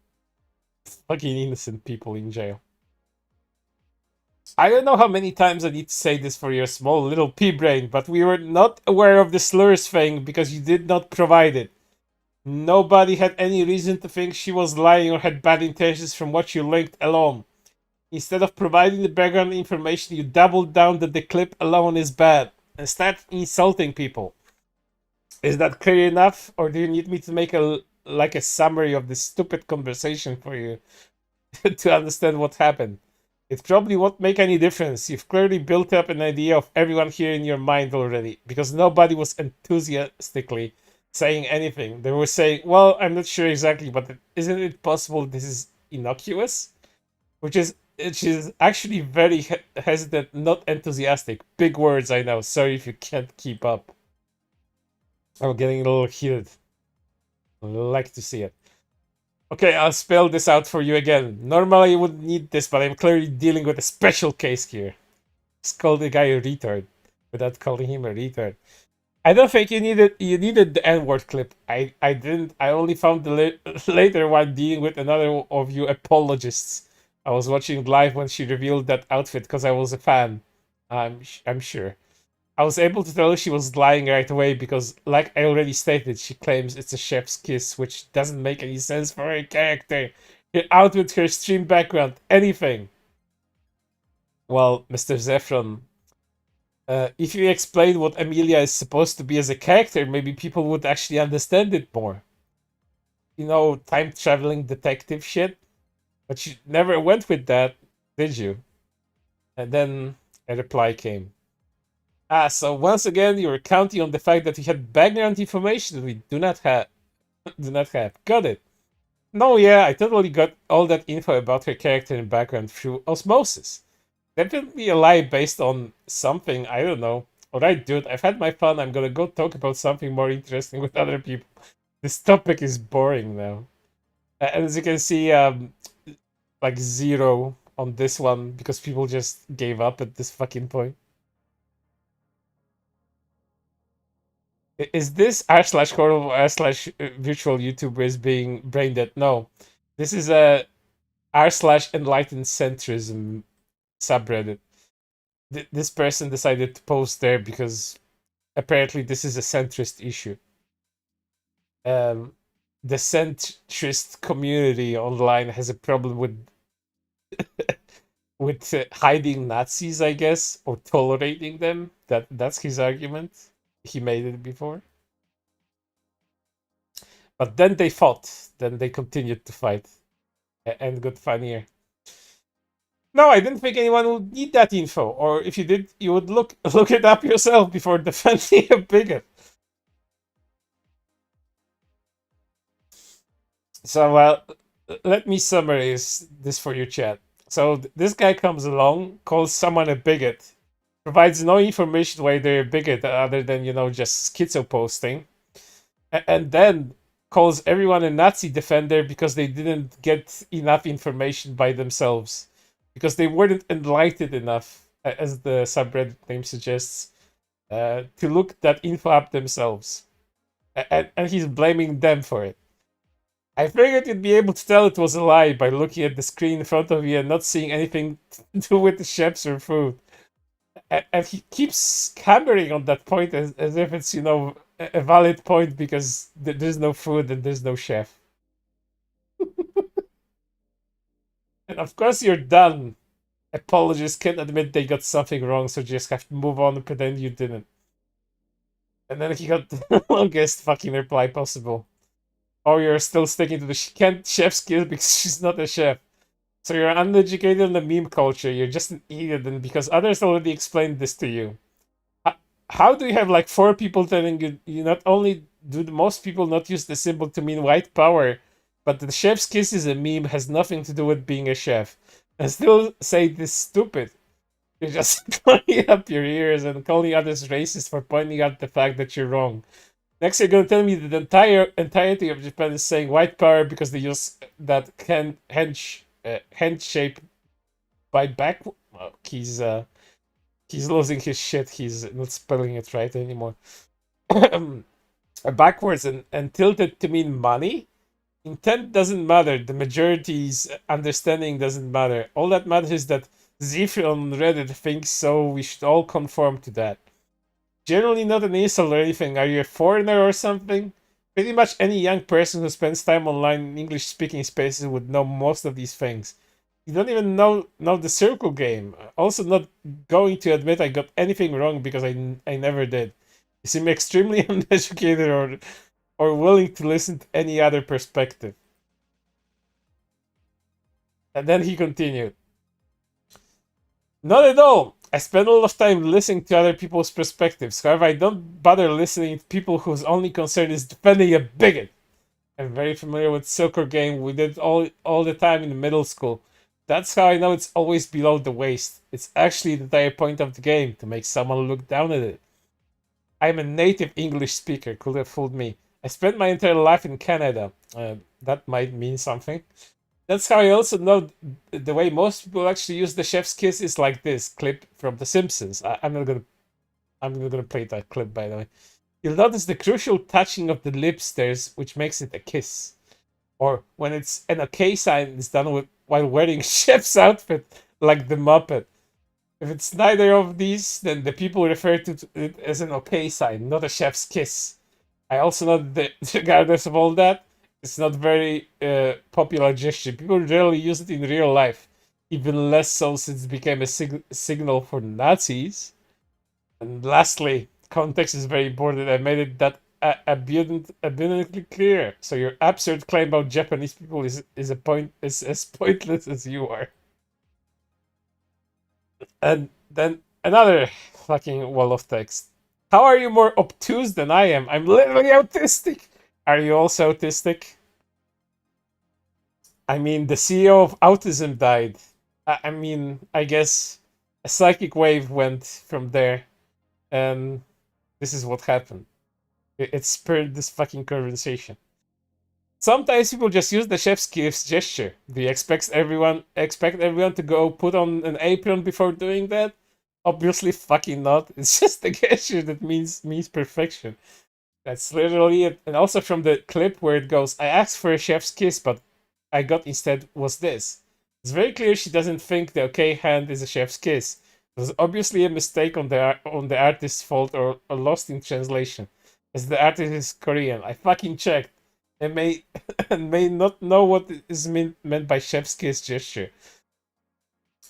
fucking innocent people in jail. I don't know how many times I need to say this for your small little pea brain, but we were not aware of the slurs thing because you did not provide it. Nobody had any reason to think she was lying or had bad intentions from what you linked alone. Instead of providing the background information, you doubled down that the clip alone is bad and start insulting people. Is that clear enough, or do you need me to make a summary of this stupid conversation for you to understand what happened? It probably won't make any difference. You've clearly built up an idea of everyone here in your mind already, because nobody was enthusiastically saying anything. They were saying, well, I'm not sure exactly, but isn't it possible this is innocuous? Which is actually very hesitant, not enthusiastic. Big words, I know. Sorry if you can't keep up. I'm getting a little heated. I'd like to see it. Okay, I'll spell this out for you again. Normally you wouldn't need this, but I'm clearly dealing with a special case here. Let's call the guy a retard without calling him a retard. I don't think you needed the N-word clip. I didn't. I only found the later one dealing with another of you apologists. I was watching live when she revealed that outfit because I was a fan. I'm sure. I was able to tell she was lying right away because, like I already stated, she claims it's a chef's kiss, which doesn't make any sense for her character. Her outfit, her stream background, anything. Well, Mr. Zephron, if you explain what Amelia is supposed to be as a character, maybe people would actually understand it more. You know, time-traveling detective shit. But you never went with that, did you? And then a reply came. So once again, you're counting on the fact that you had background information that we do not have. Got it. No, yeah, I totally got all that info about her character and background through osmosis. Definitely a lie based on something, I don't know. Alright, dude, I've had my fun. I'm gonna go talk about something more interesting with other people. This topic is boring now. As you can see, like 0 on this one because people just gave up at this fucking point. Is this r/horrible r/virtual YouTuber is being brain dead? No. This is a r/enlightened centrism subreddit. This person decided to post there because apparently this is a centrist issue. The centrist community online has a problem with hiding Nazis, I guess, or tolerating them. That's his argument. He made it before. But then they fought. Then they continued to fight. And got funnier. No, I didn't think anyone would need that info. Or if you did, you would look it up yourself before defending a bigot. So, let me summarize this for you, chat. So this guy comes along, calls someone a bigot, provides no information why they're a bigot other than, just schizo posting. And then calls everyone a Nazi defender because they didn't get enough information by themselves. Because they weren't enlightened enough, as the subreddit name suggests, to look that info up themselves. And he's blaming them for it. I figured you'd be able to tell it was a lie by looking at the screen in front of you and not seeing anything to do with the chefs or food. And he keeps hammering on that point as if it's, a valid point because there's no food and there's no chef. And of course you're done. Apologists can't admit they got something wrong, so just have to move on and pretend you didn't. And then he got the longest fucking reply possible. Or you're still sticking to the chef skill because she's not a chef. So you're uneducated in the meme culture, you're just an idiot, and because others already explained this to you. How do you have like 4 people telling you not only do most people not use the symbol to mean white power, but the chef's kiss is a meme, has nothing to do with being a chef, and still say this stupid? You're just pointing up your ears and calling others racist for pointing out the fact that you're wrong. Next, you're gonna tell me that the entirety of Japan is saying white power because they use that hand shape by back. Well, he's losing his shit. He's not spelling it right anymore. Backwards and tilted to mean money. Intent doesn't matter. The majority's understanding doesn't matter. All that matters is that Zephyr on Reddit thinks so. We should all conform to that. Generally not an insult or anything. Are you a foreigner or something? Pretty much any young person who spends time online in English-speaking spaces would know most of these things. You don't even know the circle game. Also not going to admit I got anything wrong because I never did. You seem extremely uneducated or willing to listen to any other perspective. And then he continued. Not at all. I spend a lot of time listening to other people's perspectives. However, I don't bother listening to people whose only concern is defending a bigot. I'm very familiar with soccer game. We did all the time in middle school. That's how I know it's always below the waist. It's actually the entire point of the game, to make someone look down at it. I'm a native English speaker, could have fooled me. I spent my entire life in Canada. That might mean something. That's how I also know the way most people actually use the chef's kiss is like this clip from The Simpsons. I'm not gonna play that clip, by the way. You'll notice the crucial touching of the lips there's, which makes it a kiss. Or when it's an okay sign, it's done while wearing chef's outfit, like the Muppet. If it's neither of these, then the people refer to it as an okay sign, not a chef's kiss. I also know that regardless of all that, it's not very popular gesture. People rarely use it in real life. Even less so since it became a signal for Nazis. And lastly, context is very important. I made it that abundantly clear. So your absurd claim about Japanese people is as pointless as you are. And then another fucking wall of text. How are you more obtuse than I am? I'm literally autistic. Are you also autistic? I mean, the CEO of autism died. I guess a psychic wave went from there. And this is what happened. It spurred this fucking conversation. Sometimes people just use the chef's kiss gesture. Do you expect everyone to go put on an apron before doing that? Obviously fucking not. It's just a gesture that means perfection. That's literally it. And also from the clip where it goes, I asked for a chef's kiss, but I got instead was this. It's very clear she doesn't think the okay hand is a chef's kiss. It was obviously a mistake on the artist's fault or lost in translation, as the artist is Korean. I fucking checked. And may not know what is meant by chef's kiss gesture.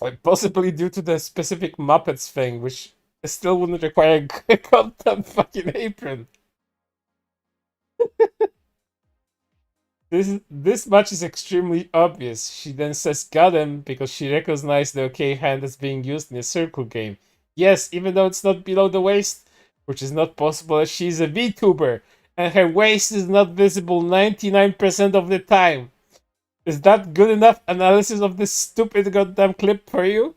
Like possibly due to the specific Muppets thing, which still wouldn't require a goddamn fucking apron. This much is extremely obvious. She then says got him because she recognized the okay hand as being used in a circle game. Yes, even though it's not below the waist, which is not possible as she's a VTuber, and her waist is not visible 99% of the time. Is that good enough analysis of this stupid goddamn clip for you?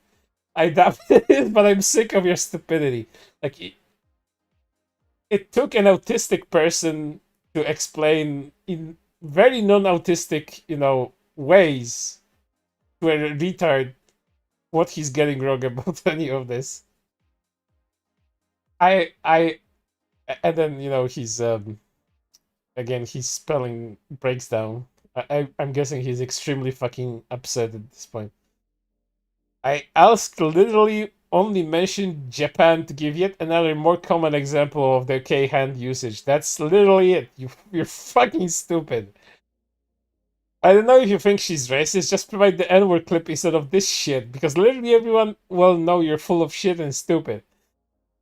I doubt it, but I'm sick of your stupidity. Like, it took an autistic person to explain in very non-autistic, ways to a retard what he's getting wrong about any of this. I and then he's again his spelling breaks down. I'm guessing he's extremely fucking upset at this point. I asked literally only mentioned Japan to give yet another more common example of their K hand usage. That's literally it. You're fucking stupid. I don't know if you think she's racist, just provide the N-word clip instead of this shit, because literally everyone will know you're full of shit and stupid.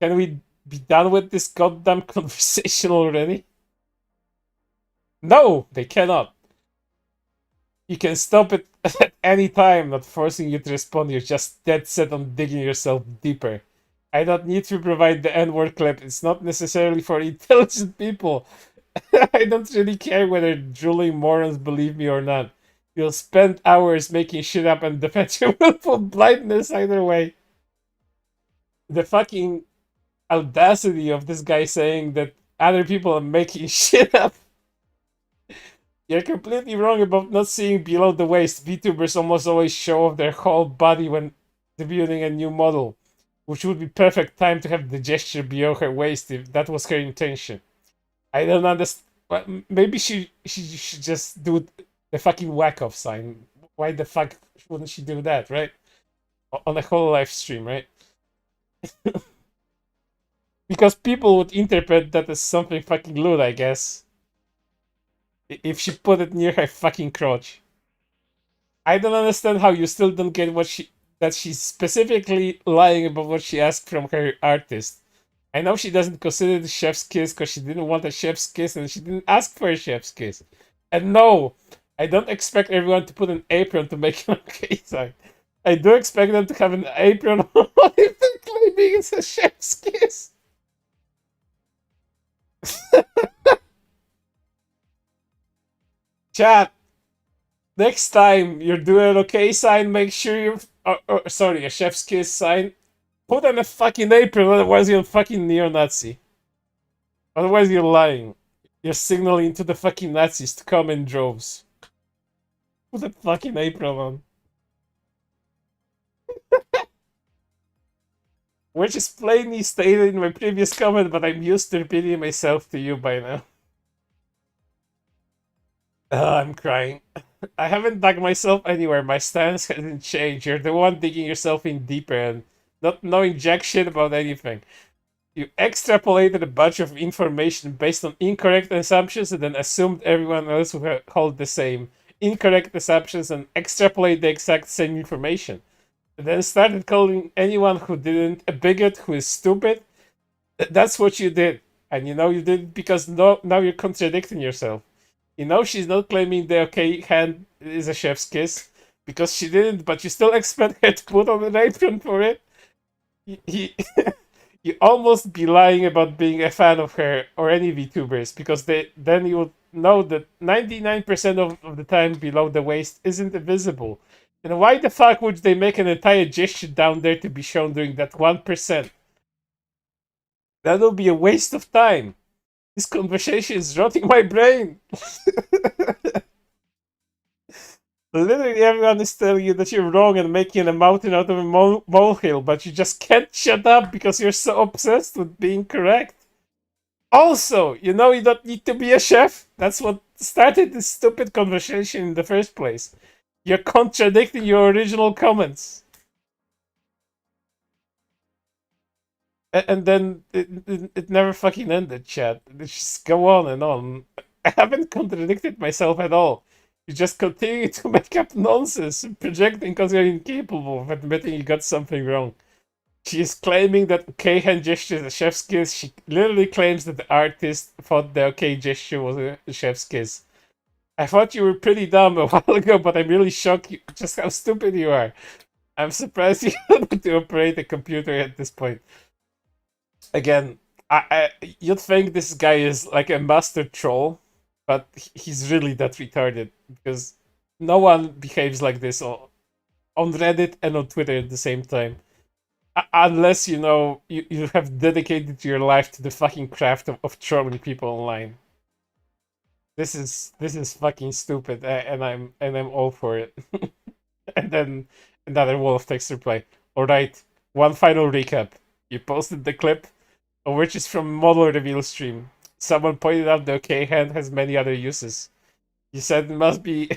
Can we be done with this goddamn conversation already? No, they cannot. You can stop it at any time, not forcing you to respond. You're just dead set on digging yourself deeper. I don't need to provide the N-word clip. It's not necessarily for intelligent people. I don't really care whether drooling morons believe me or not. You'll spend hours making shit up and defend your willful blindness either way. The fucking audacity of this guy saying that other people are making shit up. You're completely wrong about not seeing below the waist. VTubers almost always show off their whole body when debuting a new model, which would be perfect time to have the gesture below her waist if that was her intention. I don't understand. But maybe she should just do the fucking whack-off sign. Why the fuck wouldn't she do that, right? On a whole live stream, right? Because people would interpret that as something fucking lewd, I guess. If she put it near her fucking crotch. I don't understand how you still don't get that she's specifically lying about what she asked from her artist. I know she doesn't consider the chef's kiss because she didn't want a chef's kiss and she didn't ask for a chef's kiss. And no, I don't expect everyone to put an apron to make an okay sign. I do expect them to have an apron on if they're claiming it's a chef's kiss. Chat, next time you're doing an okay sign, make sure you sorry, a chef's kiss sign. Put on a fucking apron, otherwise you're fucking neo-Nazi. Otherwise you're lying. You're signaling to the fucking Nazis to come in droves. Put a fucking apron on. Which is plainly stated in my previous comment, but I'm used to repeating myself to you by now. I'm crying. I haven't dug myself anywhere. My stance hasn't changed. You're the one digging yourself in deeper and not knowing jack shit about anything. You extrapolated a bunch of information based on incorrect assumptions and then assumed everyone else would hold the same incorrect assumptions and extrapolate the exact same information. And then started calling anyone who didn't a bigot, who is stupid. That's what you did. And you did it because now you're contradicting yourself. She's not claiming the okay hand is a chef's kiss because she didn't, but you still expect her to put on an apron for it. You almost be lying about being a fan of her or any VTubers because then you would know that 99% of the time below the waist isn't visible. And why the fuck would they make an entire gesture down there to be shown during that 1%? That'll be a waste of time. This conversation is rotting my brain. Literally everyone is telling you that you're wrong and making a mountain out of a molehill, but you just can't shut up because you're so obsessed with being correct. Also, you don't need to be a chef. That's what started this stupid conversation in the first place. You're contradicting your original comments. And then it never fucking ended, chat. It just go on and on. I haven't contradicted myself at all. You just continue to make up nonsense, projecting because you're incapable of admitting you got something wrong. She is claiming that okay hand gesture is a chef's kiss. She literally claims that the artist thought the okay gesture was a chef's kiss. I thought you were pretty dumb a while ago, but I'm really shocked just how stupid you are. I'm surprised you know to operate a computer at this point. Again, you'd think this guy is like a master troll, but he's really that retarded because no one behaves like this on Reddit and on Twitter at the same time. Unless, you know, you have dedicated your life to the fucking craft of trolling people online. This is fucking stupid, and I'm all for it. And then another wall of text reply. Alright, one final recap. You posted the clip, which is from model reveal stream. Someone pointed out the OK hand has many other uses. You said it must be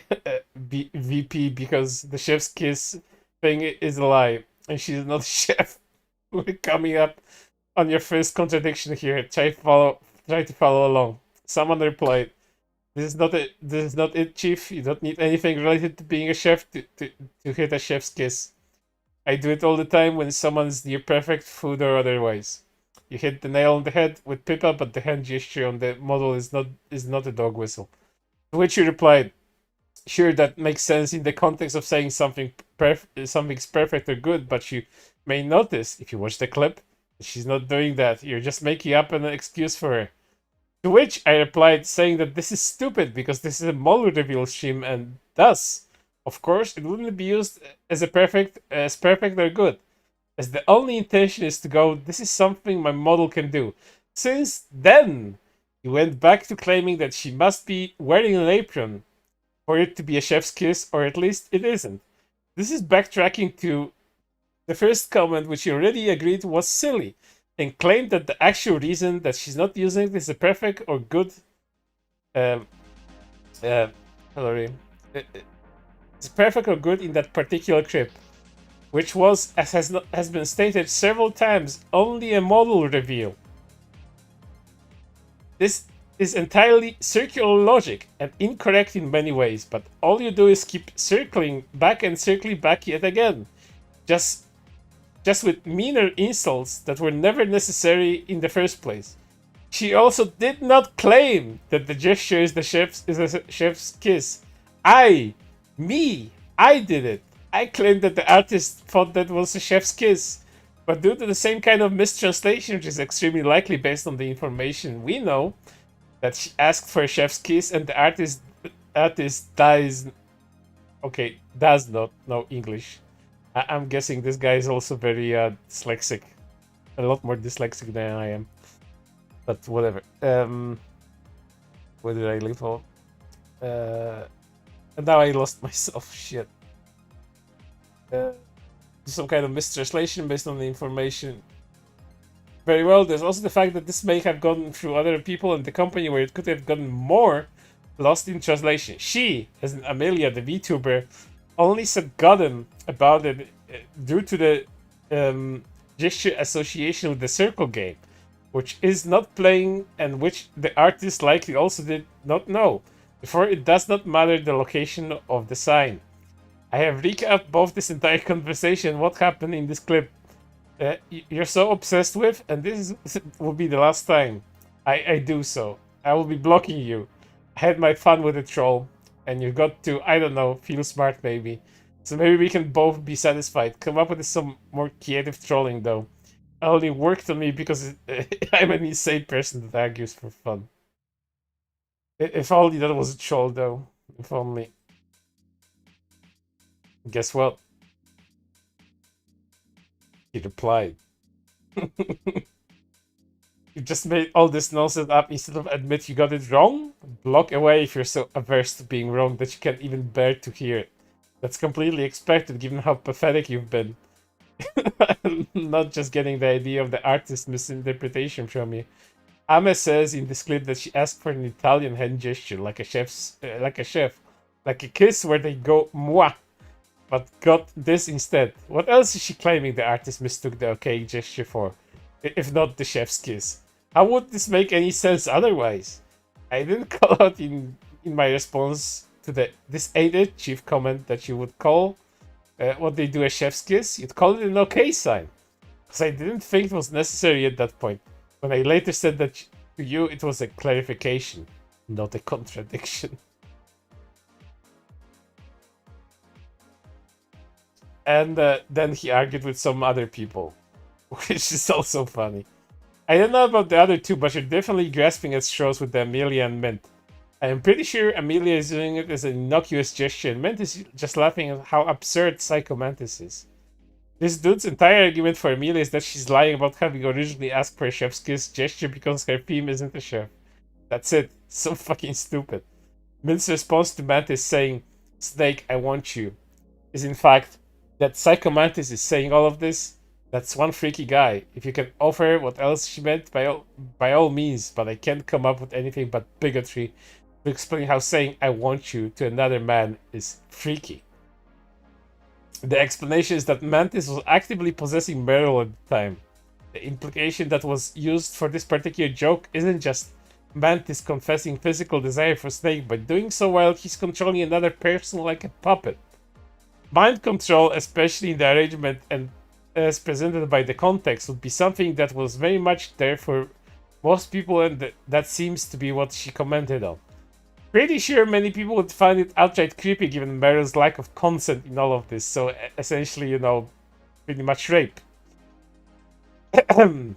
VP because the chef's kiss thing is a lie, and she's not a chef. We're coming up on your first contradiction here. Try to follow along. Someone replied, This is not it, Chief. You don't need anything related to being a chef to hit a chef's kiss. I do it all the time when someone's near perfect, food or otherwise. You hit the nail on the head with Pippa, but the hand gesture on the model is not a dog whistle. To which you replied, sure, that makes sense in the context of saying something's perfect or good, but you may notice, if you watch the clip, that she's not doing that. You're just making up an excuse for her. To which I replied, saying that this is stupid because this is a model reveal stream, and thus, of course, it wouldn't be used as perfect or good, as the only intention is to go, this is something my model can do. Since then, he went back to claiming that she must be wearing an apron for it to be a chef's kiss, or at least it isn't. This is backtracking to the first comment, which he already agreed was silly, and claimed that the actual reason that she's not using this is a perfect or good it's perfect or good in that particular clip, which was, as has been stated several times, only a model reveal. This is entirely circular logic and incorrect in many ways, but all you do is keep circling back yet again, just with meaner insults that were never necessary in the first place. She also did not claim that the gesture is a chef's kiss. I did it. I claimed that the artist thought that was a chef's kiss. But due to the same kind of mistranslation, which is extremely likely based on the information we know, that she asked for a chef's kiss and the artist does not know English. I'm guessing this guy is also very dyslexic. A lot more dyslexic than I am. But whatever. Where did I leave off? And now I lost myself. Shit. Some kind of mistranslation based on the information. Very well. There's also the fact that this may have gone through other people in the company where it could have gotten more lost in translation. She, as in Amelia, the VTuber, only said goddamn about it due to the gesture association with the circle game, which is not playing and which the artist likely also did not know. Therefore, it does not matter the location of the sign. I have recapped both this entire conversation and what happened in this clip. You're so obsessed with, and this will be the last time I do so. I will be blocking you. I had my fun with the troll, and you got to, I don't know, feel smart maybe. So maybe we can both be satisfied. Come up with some more creative trolling though. It only worked on me because I'm an insane person that argues for fun. If only that was a troll though. If only. Guess what? He replied. You just made all this nonsense up instead of admit you got it wrong? Block away if you're so averse to being wrong that you can't even bear to hear it. That's completely expected given how pathetic you've been. Not just getting the idea of the artist's misinterpretation from you. Ame says in this clip that she asked for an Italian hand gesture, like a chef, like a kiss where they go moi, but got this instead. What else is she claiming the artist mistook the okay gesture for, if not the chef's kiss? How would this make any sense otherwise? I didn't call out in my response to this ain't it chief comment that you would call what they do a chef's kiss. You'd call it an okay sign, because I didn't think it was necessary at that point. When I later said that to you, it was a clarification, not a contradiction. And then he argued with some other people, which is also funny. I don't know about the other two, but you're definitely grasping at straws with the Amelia and Mint. I am pretty sure Amelia is doing it as an innocuous gesture, and Mint is just laughing at how absurd Psycho Mantis is. This dude's entire argument for Amelia is that she's lying about having originally asked for a chef's kiss gesture because her theme isn't a chef. That's it. So fucking stupid. Mint's response to Mantis saying, Snake, I want you, is in fact that Psycho Mantis is saying all of this. That's one freaky guy. If you can offer what else she meant, by all means, but I can't come up with anything but bigotry to explain how saying I want you to another man is freaky. The explanation is that Mantis was actively possessing Meryl at the time. The implication that was used for this particular joke isn't just Mantis confessing physical desire for Snake, but doing so while he's controlling another person like a puppet. Mind control, especially in the arrangement and as presented by the context, would be something that was very much there for most people, and that seems to be what she commented on. Pretty sure many people would find it outright creepy given Meryl's lack of consent in all of this, so essentially, you know, pretty much rape. I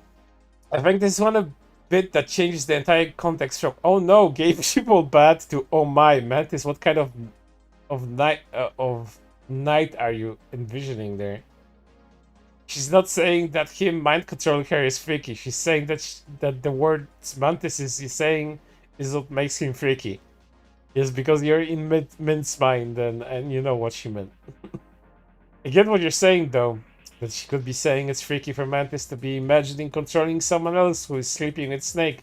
think this is one of bit that changes the entire context from "oh no, gay people bad" to "oh my, Mantis, what kind of night are you envisioning there?" She's not saying that him mind controlling her is freaky. She's saying that the word Mantis is saying is what makes him freaky. Yes, because you're in Mint's mind, and you know what she meant. I get what you're saying, though. That she could be saying it's freaky for Mantis to be imagining controlling someone else who is sleeping with Snake,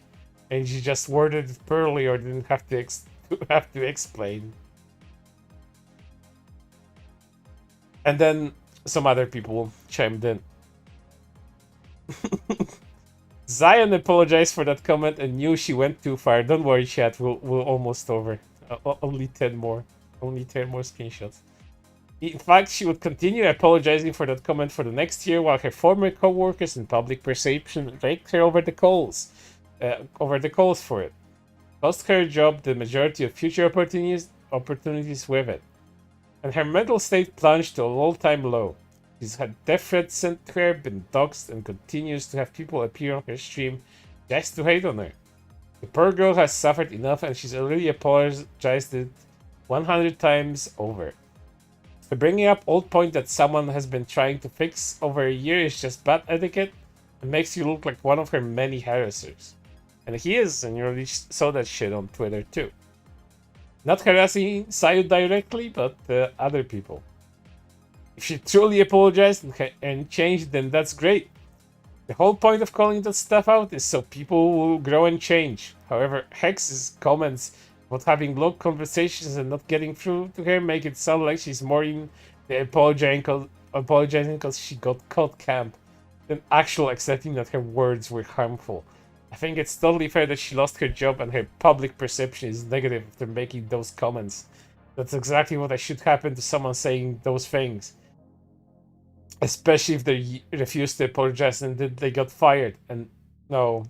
and she just worded it poorly or didn't have to have to explain. And then some other people chimed in. Zion apologized for that comment and knew she went too far. Don't worry, chat. We're almost over. Only 10 more. Only 10 more screenshots. In fact, she would continue apologizing for that comment for the next year, while her former co-workers and public perception raked her over the coals for it. Cost her job the majority of future opportunities with it. And her mental state plunged to an all-time low. She's had death threats sent to her, been doxxed, and continues to have people appear on her stream just to hate on her. The poor girl has suffered enough, and she's already apologized it 100 times over. The bringing up old point that someone has been trying to fix over a year is just bad etiquette and makes you look like one of her many harassers. And he is, and you already saw that shit on Twitter too. Not harassing Sayu directly, but other people. If she truly apologized and changed, then that's great. The whole point of calling that stuff out is so people will grow and change. However, Hex's comments about having long conversations and not getting through to her make it sound like she's more in the apologizing because she got caught camp than actual accepting that her words were harmful. I think it's totally fair that she lost her job and her public perception is negative after making those comments. That's exactly what should happen to someone saying those things. Especially if they refused to apologize and they got fired. And no,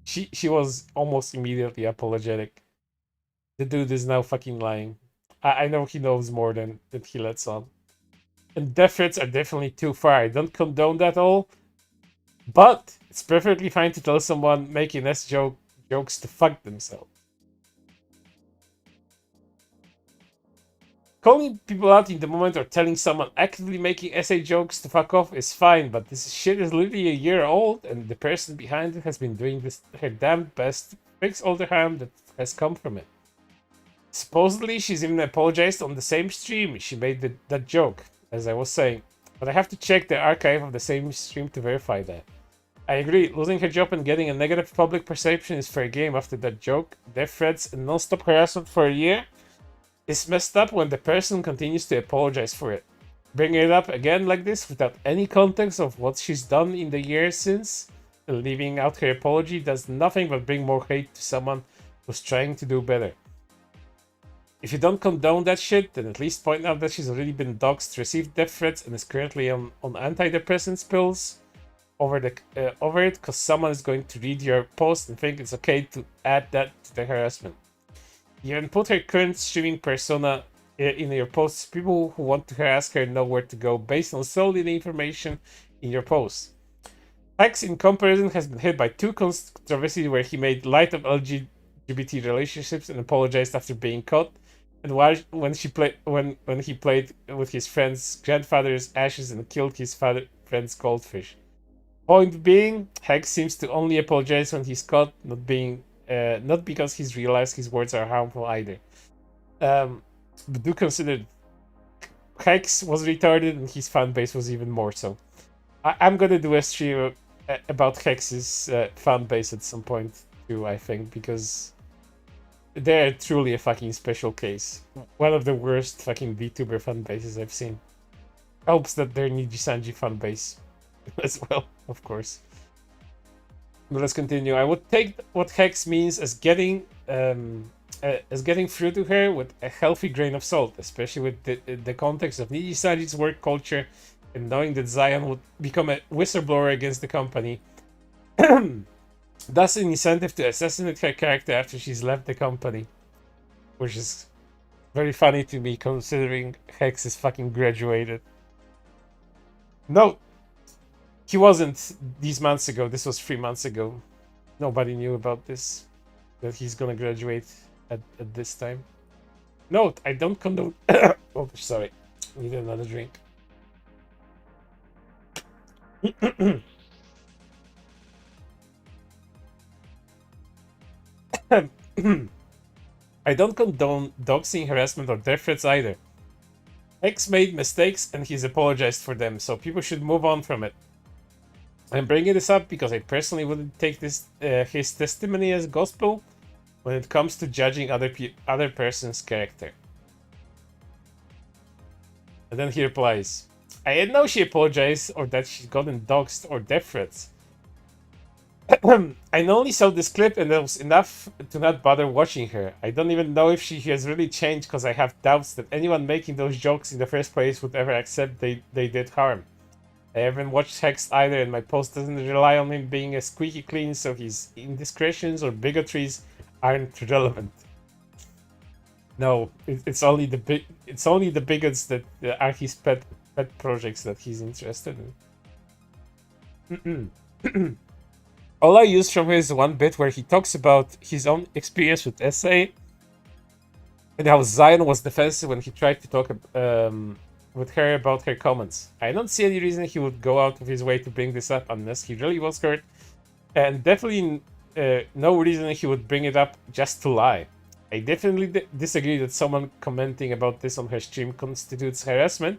she was almost immediately apologetic. The dude is now fucking lying. I know he knows more than he lets on. And death threats are definitely too far. I don't condone that all. But it's perfectly fine to tell someone making jokes to fuck themselves. Calling people out in the moment or telling someone actively making essay jokes to fuck off is fine, but this shit is literally a year old, and the person behind it has been doing her damn best to fix all the harm that has come from it. Supposedly, she's even apologized on the same stream she made that joke, as I was saying, but I have to check the archive of the same stream to verify that. I agree, losing her job and getting a negative public perception is fair game after that joke. Death threats and non-stop harassment for a year is messed up when the person continues to apologize for it. Bringing it up again like this without any context of what she's done in the years since, and leaving out her apology does nothing but bring more hate to someone who's trying to do better. If you don't condone that shit, then at least point out that she's already been doxxed, received death threats, and is currently on antidepressant pills over it, because someone is going to read your post and think it's okay to add that to the harassment. You can put her current streaming persona in your posts. People who want to harass her know where to go based on solely the information in your posts. Hex, in comparison, has been hit by two controversies where he made light of LGBT relationships and apologized after being caught, and why when he played with his friend's grandfather's ashes and killed his friend's goldfish. Point being, Hex seems to only apologize when he's caught, not because he's realized his words are harmful either. But do consider Hex was retarded and his fan base was even more so. I'm gonna do a stream about Hex's fan base at some point too, I think, because they're truly a fucking special case. One of the worst fucking VTuber fan bases I've seen. Helps that they're Niji Sanji fan base as well, of course. But let's continue. I would take what Hex means as getting through to her with a healthy grain of salt, especially with the context of Niji Sanji's work culture and knowing that Zion would become a whistleblower against the company. Thus an incentive to assassinate her character after she's left the company. Which is very funny to me considering Hex is fucking graduated. No, he wasn't these months ago. This was 3 months ago. Nobody knew about this. That he's gonna graduate at this time. Note, I don't condone... oh, sorry. Need another drink. I don't condone doxing, harassment, or death threats either. X made mistakes and he's apologized for them, so people should move on from it. I'm bringing this up because I personally wouldn't take this his testimony as gospel when it comes to judging other person's character. And then he replies, I didn't know she apologized or that she's gotten doxed or death threats. I only saw this clip and that was enough to not bother watching her. I don't even know if she has really changed because I have doubts that anyone making those jokes in the first place would ever accept they did harm. I haven't watched Hex either and my post doesn't rely on him being a squeaky clean, so his indiscretions or bigotries aren't relevant. No, it's only the bigots that are his pet projects that he's interested in. All I used from his one bit where he talks about his own experience with SA and how Zion was defensive when he tried to talk with her about her comments. I don't see any reason he would go out of his way to bring this up unless he really was hurt, and definitely no reason he would bring it up just to lie. I definitely disagree that someone commenting about this on her stream constitutes harassment.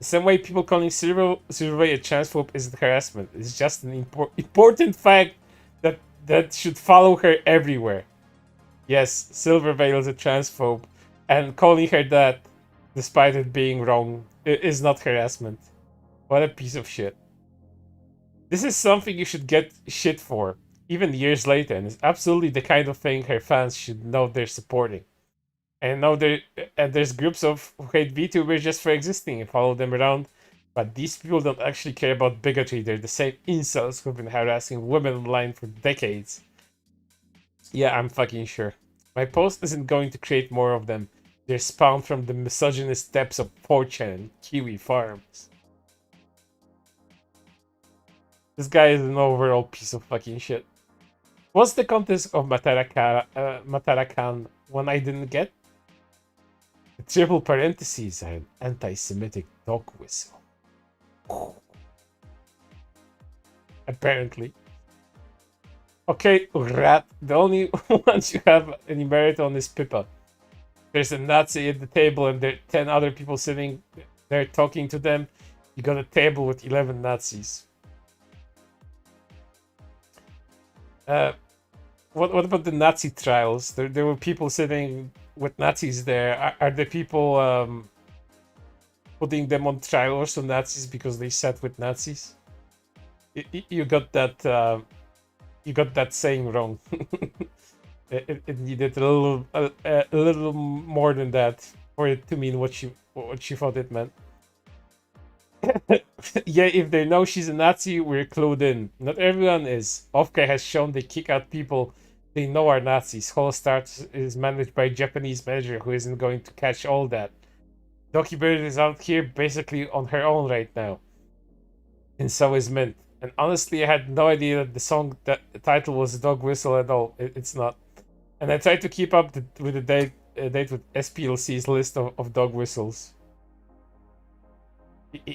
The same way people calling Silver a transphobe isn't harassment. It's just an important fact that should follow her everywhere. Yes, Silverveil is a transphobe, and calling her that, despite it being wrong, is not harassment. What a piece of shit. This is something you should get shit for, even years later, and it's absolutely the kind of thing her fans should know they're supporting. And know there's groups of who hate VTubers just for existing and follow them around, but these people don't actually care about bigotry. They're the same incels who've been harassing women online for decades. Yeah, I'm fucking sure. My post isn't going to create more of them. They're spawned from the misogynist depths of 4chan and Kiwi farms. This guy is an overall piece of fucking shit. What's the context of Matarakan one I didn't get? The triple parentheses are an anti-Semitic dog whistle. Apparently. Okay, rat. The only ones you have any merit on is Pippa. There's a Nazi at the table and there are 10 other people sitting there talking to them. You got a table with 11 Nazis. What about the Nazi trials? There were people sitting with Nazis there. Are the people putting them on trial also Nazis because they sat with Nazis? You got that. You got that saying wrong. it needed a little more than that for it to mean what you thought it meant. Yeah, if they know she's a Nazi, we're clued in. Not everyone is. Ofka has shown they kick out people they know are Nazis. Whole Start is managed by a Japanese manager who isn't going to catch all that. Dokibird is out here basically on her own right now. And so is Mint. And honestly, I had no idea that the title was Dog Whistle at all. It's not. And I tried to keep up with the date with SPLC's list of dog whistles.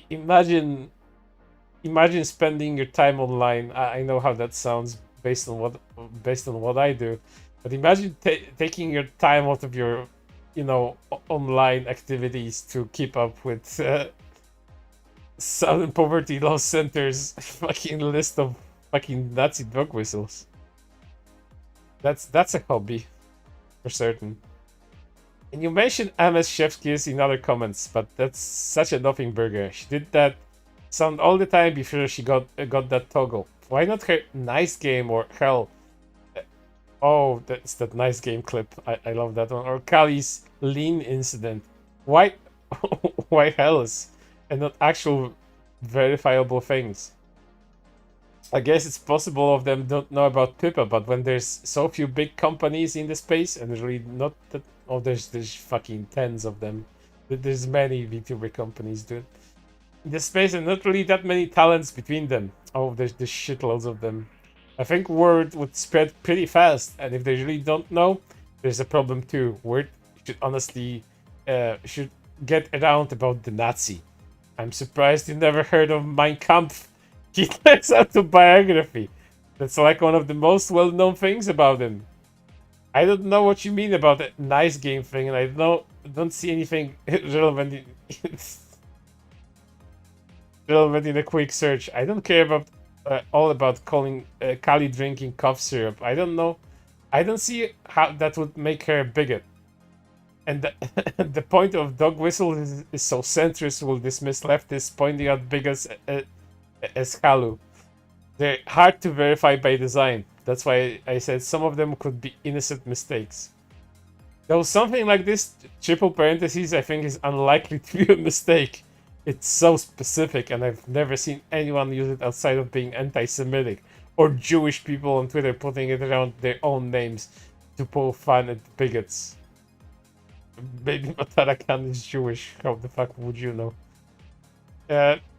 Imagine spending your time online. I know how that sounds based on what I do, but imagine taking your time out of your, online activities to keep up with Southern Poverty Law Center's fucking list of fucking Nazi dog whistles. That's a hobby, for certain. And you mentioned MS Chefskis in other comments, but that's such a nothing burger. She did that sound all the time before she got that toggle. Why not her nice game or hell? Oh, that's that nice game clip. I love that one. Or Kali's lean incident. Why why hells and not actual verifiable things? I guess it's possible of them don't know about Pippa, but when there's so few big companies in the space, and there's really not that. Oh, there's fucking tens of them. There's many VTuber companies, dude. In the space, and not really that many talents between them. Oh, there's shitloads of them. I think word would spread pretty fast, and if they really don't know, there's a problem too. Word should honestly should get around about the Nazi. I'm surprised you never heard of Mein Kampf, Hitler's autobiography. That's like one of the most well-known things about him. I don't know what you mean about that nice game thing, and I don't see anything relevant in a quick search. I don't care about all about calling Kali drinking cough syrup. I don't know. I don't see how that would make her a bigot. And the point of dog whistle is so centrist will dismiss leftists pointing out bigots as Halu. They're hard to verify by design. That's why I said some of them could be innocent mistakes. Though something like this, triple parentheses, I think is unlikely to be a mistake. It's so specific, and I've never seen anyone use it outside of being anti-Semitic or Jewish people on Twitter putting it around their own names to poke fun at bigots. Maybe Matarakan is Jewish. How the fuck would you know?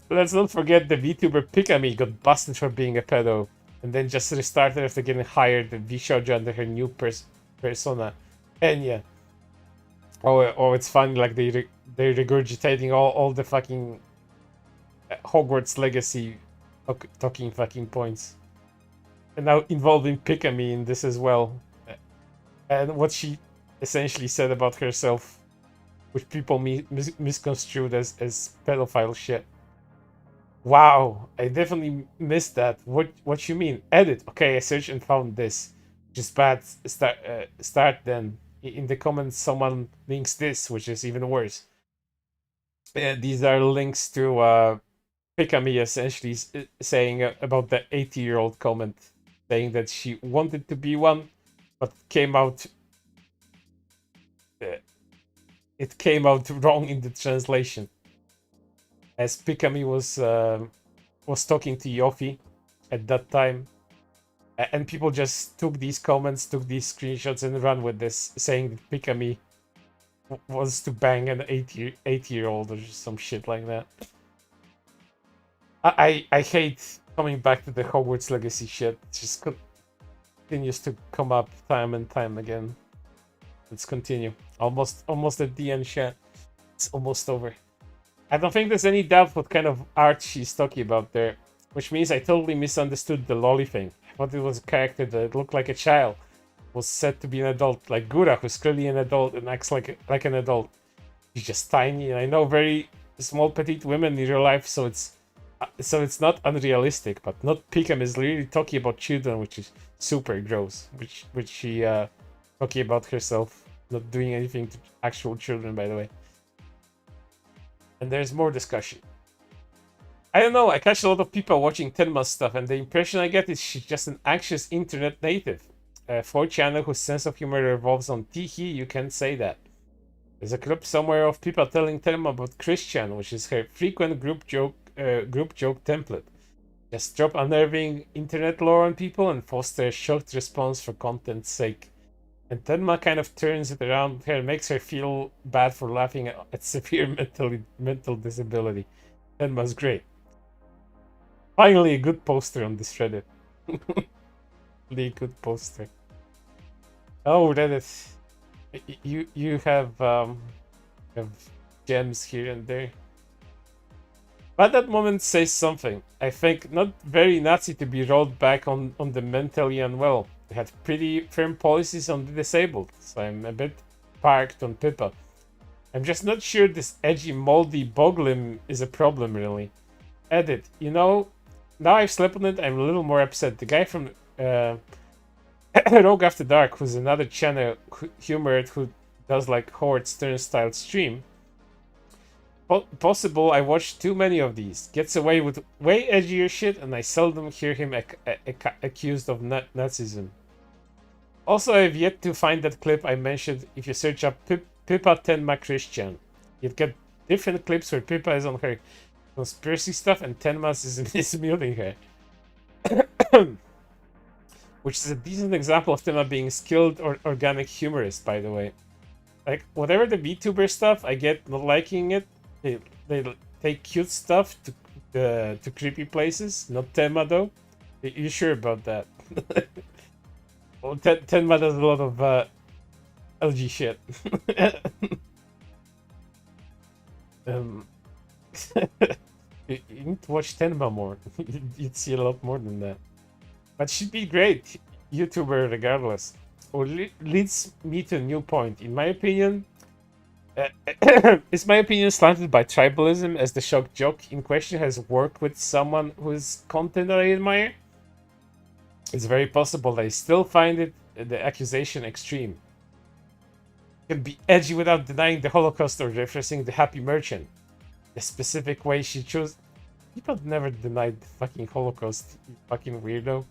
Let's not forget the VTuber Pikami got busted for being a pedo, and then just restarted after getting hired at V-Shoujo under her new persona, Enya. Oh, it's funny, like they're regurgitating all the fucking Hogwarts Legacy talking fucking points, and now involving Pikami in this as well, and what she essentially said about herself, which people misconstrued as pedophile shit. Wow, I definitely missed that. What you mean? Edit. Okay, I searched and found this. Just bad. Start then. In the comments, someone links this, which is even worse. These are links to Pikami essentially saying about the 80-year-old comment, saying that she wanted to be one, but came out. It came out wrong in the translation. As Pikami was talking to Yofi at that time, and people just took these comments, took these screenshots, and ran with this, saying that Pikami was to bang an 80-year-old or some shit like that. I hate coming back to the Hogwarts Legacy shit. It just continues to come up time and time again. Let's continue. Almost at the end, chat. It's almost over. I don't think there's any doubt what kind of art she's talking about there, which means I totally misunderstood the lolly thing. I thought it was a character that looked like a child, was said to be an adult, like Gura, who's clearly an adult and acts like an adult. She's just tiny, and I know very small petite women in real life, so it's not unrealistic. But not Pikam is really talking about children, which is super gross. Which she talking about herself, not doing anything to actual children, by the way. And there's more discussion. I don't know, I catch a lot of people watching Tenma's stuff, and the impression I get is she's just an anxious internet native. A 4-channel whose sense of humor revolves on Tihi, you can't say that. There's a clip somewhere of people telling Tenma about Christian, which is her frequent group joke template. Just drop unnerving internet lore on people and foster a shocked response for content's sake. And Tenma kind of turns it around with her and makes her feel bad for laughing at severe mental disability. Tenma's great. Finally, a good poster on this Reddit. Really good poster. Oh, Reddit. You have gems here and there. But that moment says something. I think not very Nazi to be rolled back on the mentally unwell. They had pretty firm policies on the disabled, so I'm a bit parked on Pippa. I'm just not sure this edgy, moldy Boglim is a problem, really. Edit. You know, now I've slept on it, I'm a little more upset. The guy from Rogue After Dark, who's another channel humor who does like Howard Stern style stream. Possible I watched too many of these. Gets away with way edgier shit, and I seldom hear him accused of Nazism. Also, I've yet to find that clip I mentioned. If you search up Pippa Tenma Christian, you'd get different clips where Pippa is on her conspiracy stuff and Tenma is muting her. Which is a decent example of Tenma being skilled or organic humorist, by the way. Like, whatever the VTuber stuff, I get not liking it. They take cute stuff to creepy places. Not Tenma, though. Are you sure about that? Well, Tenma does a lot of LG shit. You need to watch Tenma more. You'd see a lot more than that. But she'd be great YouTuber regardless. Or leads me to a new point. In my opinion, is my opinion slanted by tribalism, as the shock joke in question has worked with someone whose content I admire? It's very possible that I still find it the accusation extreme. It can be edgy without denying the Holocaust or referencing the Happy Merchant. The specific way she chose. People never denied the fucking Holocaust, you fucking weirdo.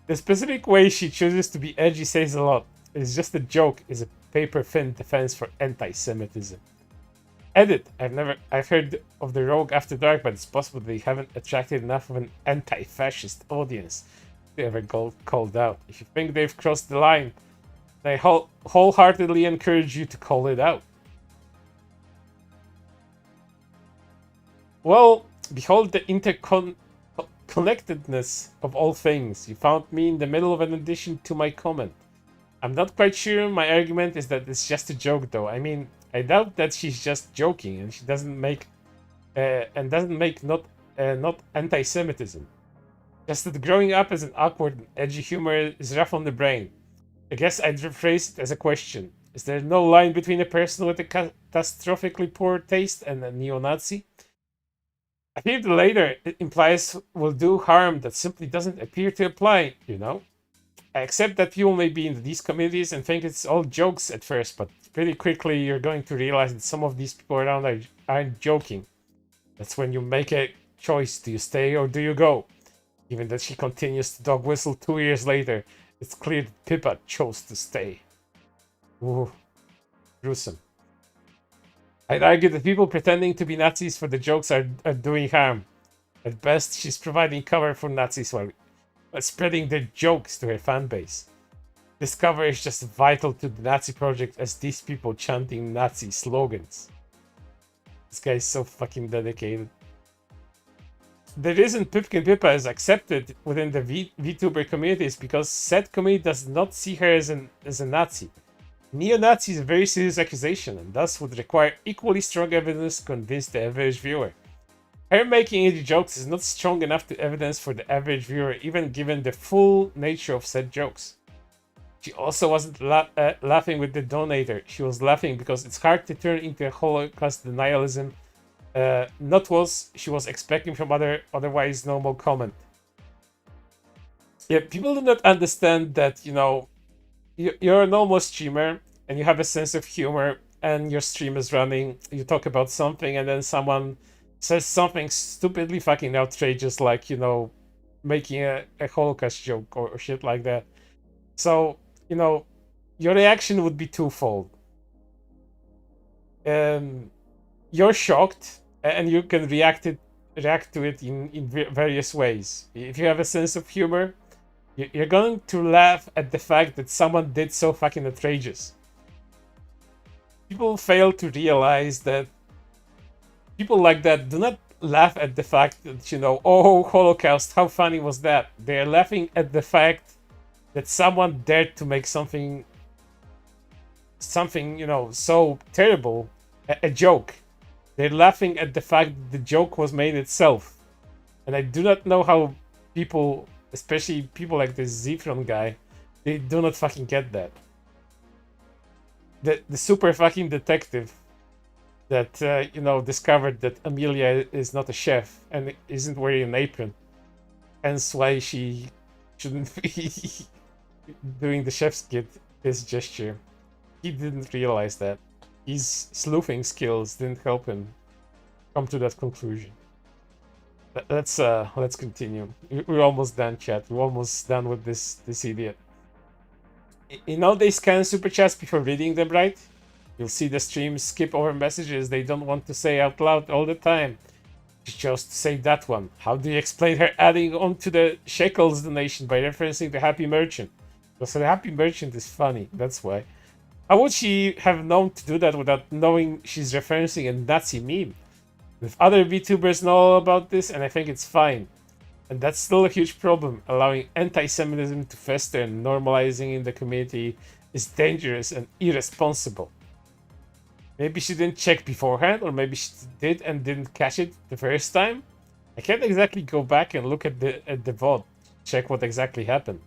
The specific way she chooses to be edgy says a lot. It's just a joke, is a paper-thin defense for anti-Semitism. Edit. I've heard of the Rogue After Dark, but it's possible they haven't attracted enough of an anti-fascist audience to ever called out. If you think they've crossed the line, I wholeheartedly encourage you to call it out. Well, behold the interconnectedness of all things. You found me in the middle of an addition to my comment. I'm not quite sure my argument is that it's just a joke, though. I mean, I doubt that she's just joking and she doesn't make not anti-Semitism. Just that growing up as an awkward and edgy humor is rough on the brain. I guess I'd rephrase it as a question. Is there no line between a person with a catastrophically poor taste and a neo-Nazi? I feel the later implies will do harm that simply doesn't appear to apply, you know? I accept that people may be in these communities and think it's all jokes at first, but pretty quickly you're going to realize that some of these people around aren't joking. That's when you make a choice. Do you stay or do you go? Given that she continues to dog whistle 2 years later, it's clear that Pippa chose to stay. Ooh, gruesome. I'd argue that people pretending to be Nazis for the jokes are doing harm. At best, she's providing cover for Nazis while spreading their jokes to her fan base. This cover is just vital to the Nazi project as these people chanting Nazi slogans. This guy is so fucking dedicated. The reason Pipkin Pippa is accepted within the VTuber community is because said community does not see her as a Nazi. Neo-Nazi is a very serious accusation and thus would require equally strong evidence to convince the average viewer. Her making edgy jokes is not strong enough to evidence for the average viewer, even given the full nature of said jokes. She also wasn't laughing with the donator. She was laughing because it's hard to turn into a Holocaust denialism, not what she was expecting from otherwise normal comment. Yeah, people do not understand that, you know, you're a normal streamer and you have a sense of humor and your stream is running, you talk about something and then someone says something stupidly fucking outrageous, like, you know, making a Holocaust joke or shit like that. So, you know, your reaction would be twofold. You're shocked and you can react to it in various ways. If you have a sense of humor, you're going to laugh at the fact that someone did so fucking outrageous. People fail to realize that people like that do not laugh at the fact that, you know, oh, Holocaust, how funny was that? They're laughing at the fact that someone dared to make something something, you know, so terrible, a joke. They're laughing at the fact that the joke was made itself. And I do not know how people, especially people like this Zefron guy, they do not fucking get that. The super fucking detective that, you know, discovered that Amelia is not a chef and isn't wearing an apron. Hence why she shouldn't be doing the chef's kit, this gesture. He didn't realize that. His sleuthing skills didn't help him come to that conclusion. Let's continue. We're almost done, chat. We're almost done with this idiot. You know they scan super chats before reading them, right? You'll see the stream skip over messages they don't want to say out loud all the time. She chose to say that one. How do you explain her adding on to the shekels donation by referencing the Happy Merchant? Because the Happy Merchant is funny, that's why. How would she have known to do that without knowing she's referencing a Nazi meme? If other VTubers know all about this, and I think it's fine. And that's still a huge problem. Allowing anti-Semitism to fester and normalizing in the community is dangerous and irresponsible. Maybe she didn't check beforehand, or maybe she did and didn't catch it the first time. I can't exactly go back and look at the VOD, check what exactly happened.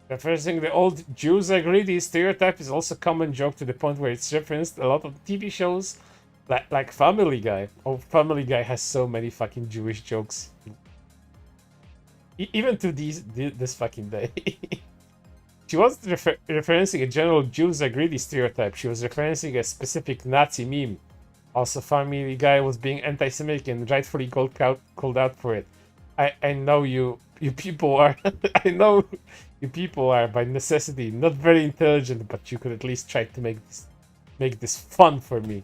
Referencing the old Jews are greedy stereotype is also a common joke to the point where it's referenced a lot of TV shows like Family Guy. Oh, Family Guy has so many fucking Jewish jokes. Even to this fucking day. She wasn't referencing a general Jews are greedy stereotype. She was referencing a specific Nazi meme. Also, Family Guy was being anti-Semitic and rightfully called out for it. I know you people are. I know you people are by necessity not very intelligent, but you could at least try to make this fun for me.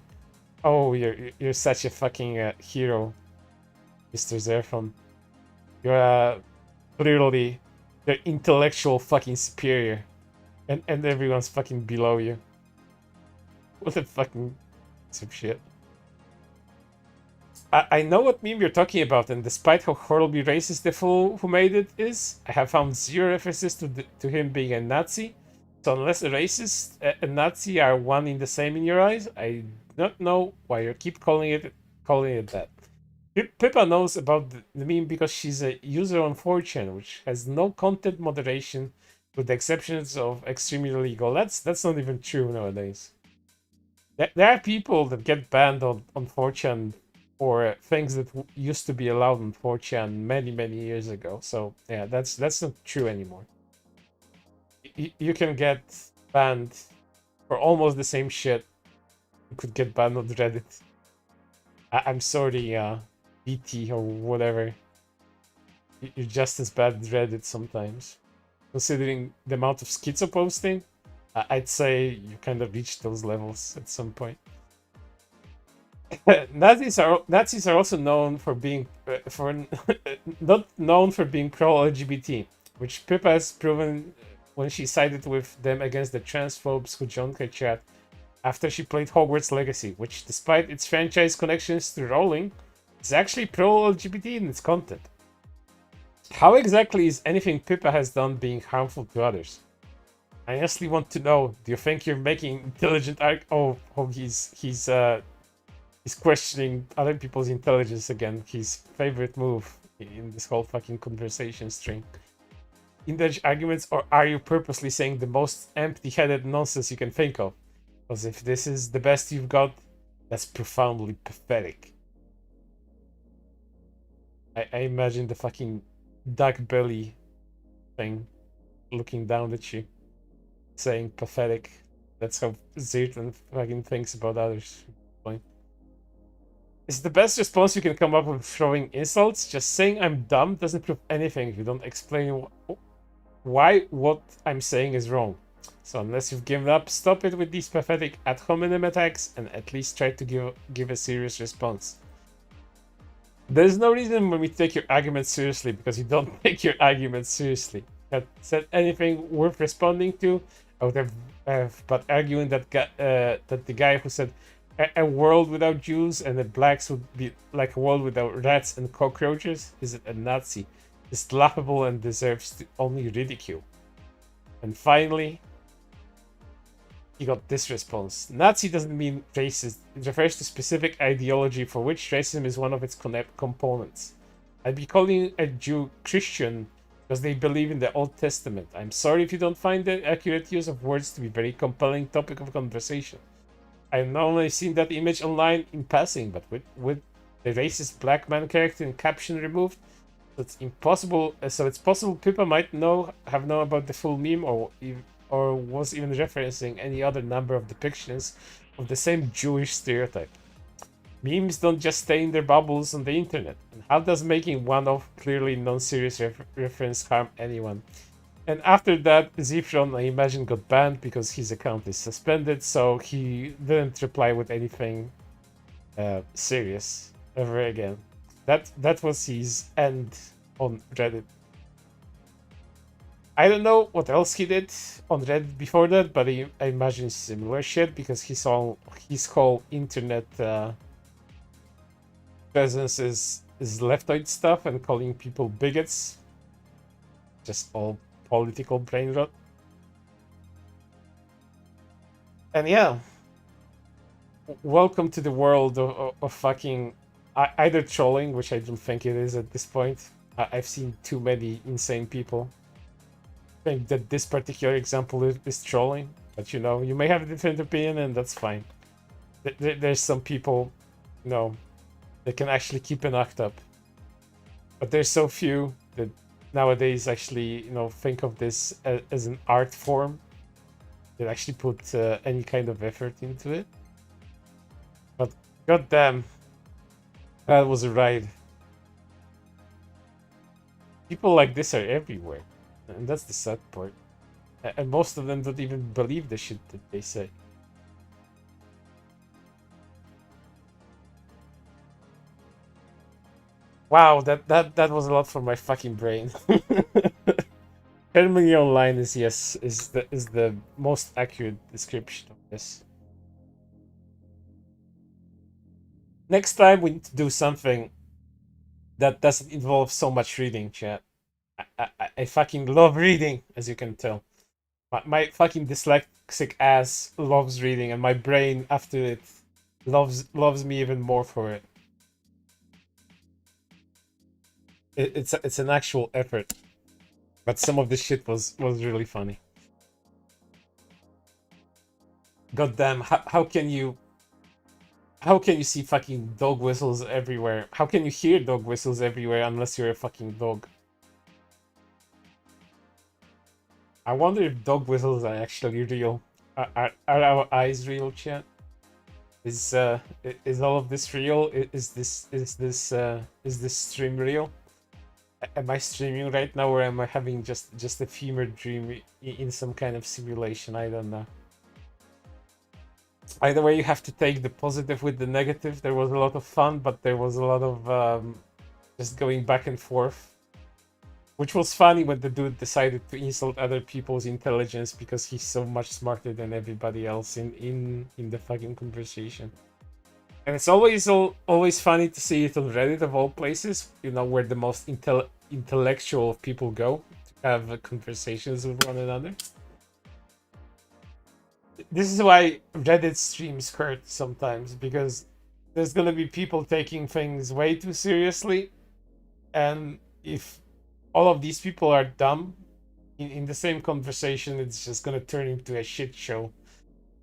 Oh, you're such a fucking hero, Mr. Zerfon. You're clearly the intellectual fucking superior, and everyone's fucking below you. What a fucking some shit. I know what meme you're talking about, and despite how horribly racist the fool who made it is, I have found zero references to him being a Nazi. So unless a racist and Nazi are one in the same in your eyes, I don't know why you keep calling it that. Pippa knows about the meme because she's a user on 4chan, which has no content moderation, with the exceptions of extremely illegal. That's not even true nowadays. There are people that get banned on 4chan for things that used to be allowed on 4chan many years ago. So yeah, that's not true anymore. You can get banned for almost the same shit. You could get banned on Reddit. I'm sorry, BT or whatever. You're just as bad as Reddit sometimes. Considering the amount of schizo posting, I'd say you kind of reached those levels at some point. Nazis are also known for being not known for being pro-LGBT, which Pippa has proven when she sided with them against the transphobes who joined her chat after she played Hogwarts Legacy, which, despite its franchise connections to Rowling, is actually pro-LGBT in its content. How exactly is anything Pippa has done being harmful to others? I honestly want to know. Do you think you're making intelligent he's questioning other people's intelligence again. His favorite move in this whole fucking conversation string. In-depth arguments, or are you purposely saying the most empty-headed nonsense you can think of? Because if this is the best you've got, that's profoundly pathetic. I imagine the fucking duck belly thing looking down at you, saying pathetic. That's how Zayton fucking thinks about others. Fine. Is the best response you can come up with throwing insults? Just saying I'm dumb doesn't prove anything if you don't explain why what I'm saying is wrong. So unless you've given up, stop it with these pathetic ad hominem attacks and at least try to give a serious response. There's no reason for me to take your argument seriously because you don't take your argument seriously. Had said anything worth responding to, I would have but arguing that the guy who said a world without Jews and the blacks would be like a world without rats and cockroaches is a Nazi. It's laughable and deserves only ridicule. And finally, He got this response. Nazi doesn't mean racist. It refers to specific ideology for which racism is one of its components. I'd be calling a Jew Christian because they believe in the Old Testament. I'm sorry if you don't find the accurate use of words to be a very compelling topic of conversation. I've not only seen that image online in passing, but with the racist black man character and caption removed, so it's impossible. So it's possible people might have known about the full meme, or was even referencing any other number of depictions of the same Jewish stereotype. Memes don't just stay in their bubbles on the internet. And how does making one-off, clearly non-serious reference harm anyone? And after that, Zifron, I imagine, got banned because his account is suspended, so he didn't reply with anything serious ever again. That was his end on Reddit. I don't know what else he did on Reddit before that, but I imagine similar shit because his whole internet presence is leftoid stuff and calling people bigots. Just all political brain rot. And yeah, welcome to the world of fucking either trolling, which I don't think it is at this point. I've seen too many insane people think that this particular example is trolling, but you know, you may have a different opinion, and that's fine. There's some people, you know, that can actually keep an act up, but there's so few that nowadays actually, you know, think of this as an art form, that actually put any kind of effort into it. But goddamn, that was a ride. People like this are everywhere. And that's the sad part. And most of them don't even believe the shit that they say. Wow, that was a lot for my fucking brain. Terming online is the most accurate description of this. Next time we need to do something that doesn't involve so much reading, chat. I fucking love reading, as you can tell. My fucking dyslexic ass loves reading, and my brain after it loves me even more for it. It's an actual effort, but some of this shit was really funny. Goddamn, how can you see fucking dog whistles everywhere? How can you hear dog whistles everywhere unless you're a fucking dog? I wonder if dog whistles are actually real. Are our eyes real, chat? Is all of this real? Is this stream real? Am I streaming right now, or am I having just a fever dream in some kind of simulation? I don't know. Either way, you have to take the positive with the negative. There was a lot of fun, but there was a lot of just going back and forth. Which was funny when the dude decided to insult other people's intelligence because he's so much smarter than everybody else in the fucking conversation. And it's always funny to see it on Reddit of all places, you know, where the most intellectual people go to have conversations with one another. This is why Reddit streams hurt sometimes, because there's gonna be people taking things way too seriously, and if all of these people are dumb in the same conversation, it's just gonna turn into a shit show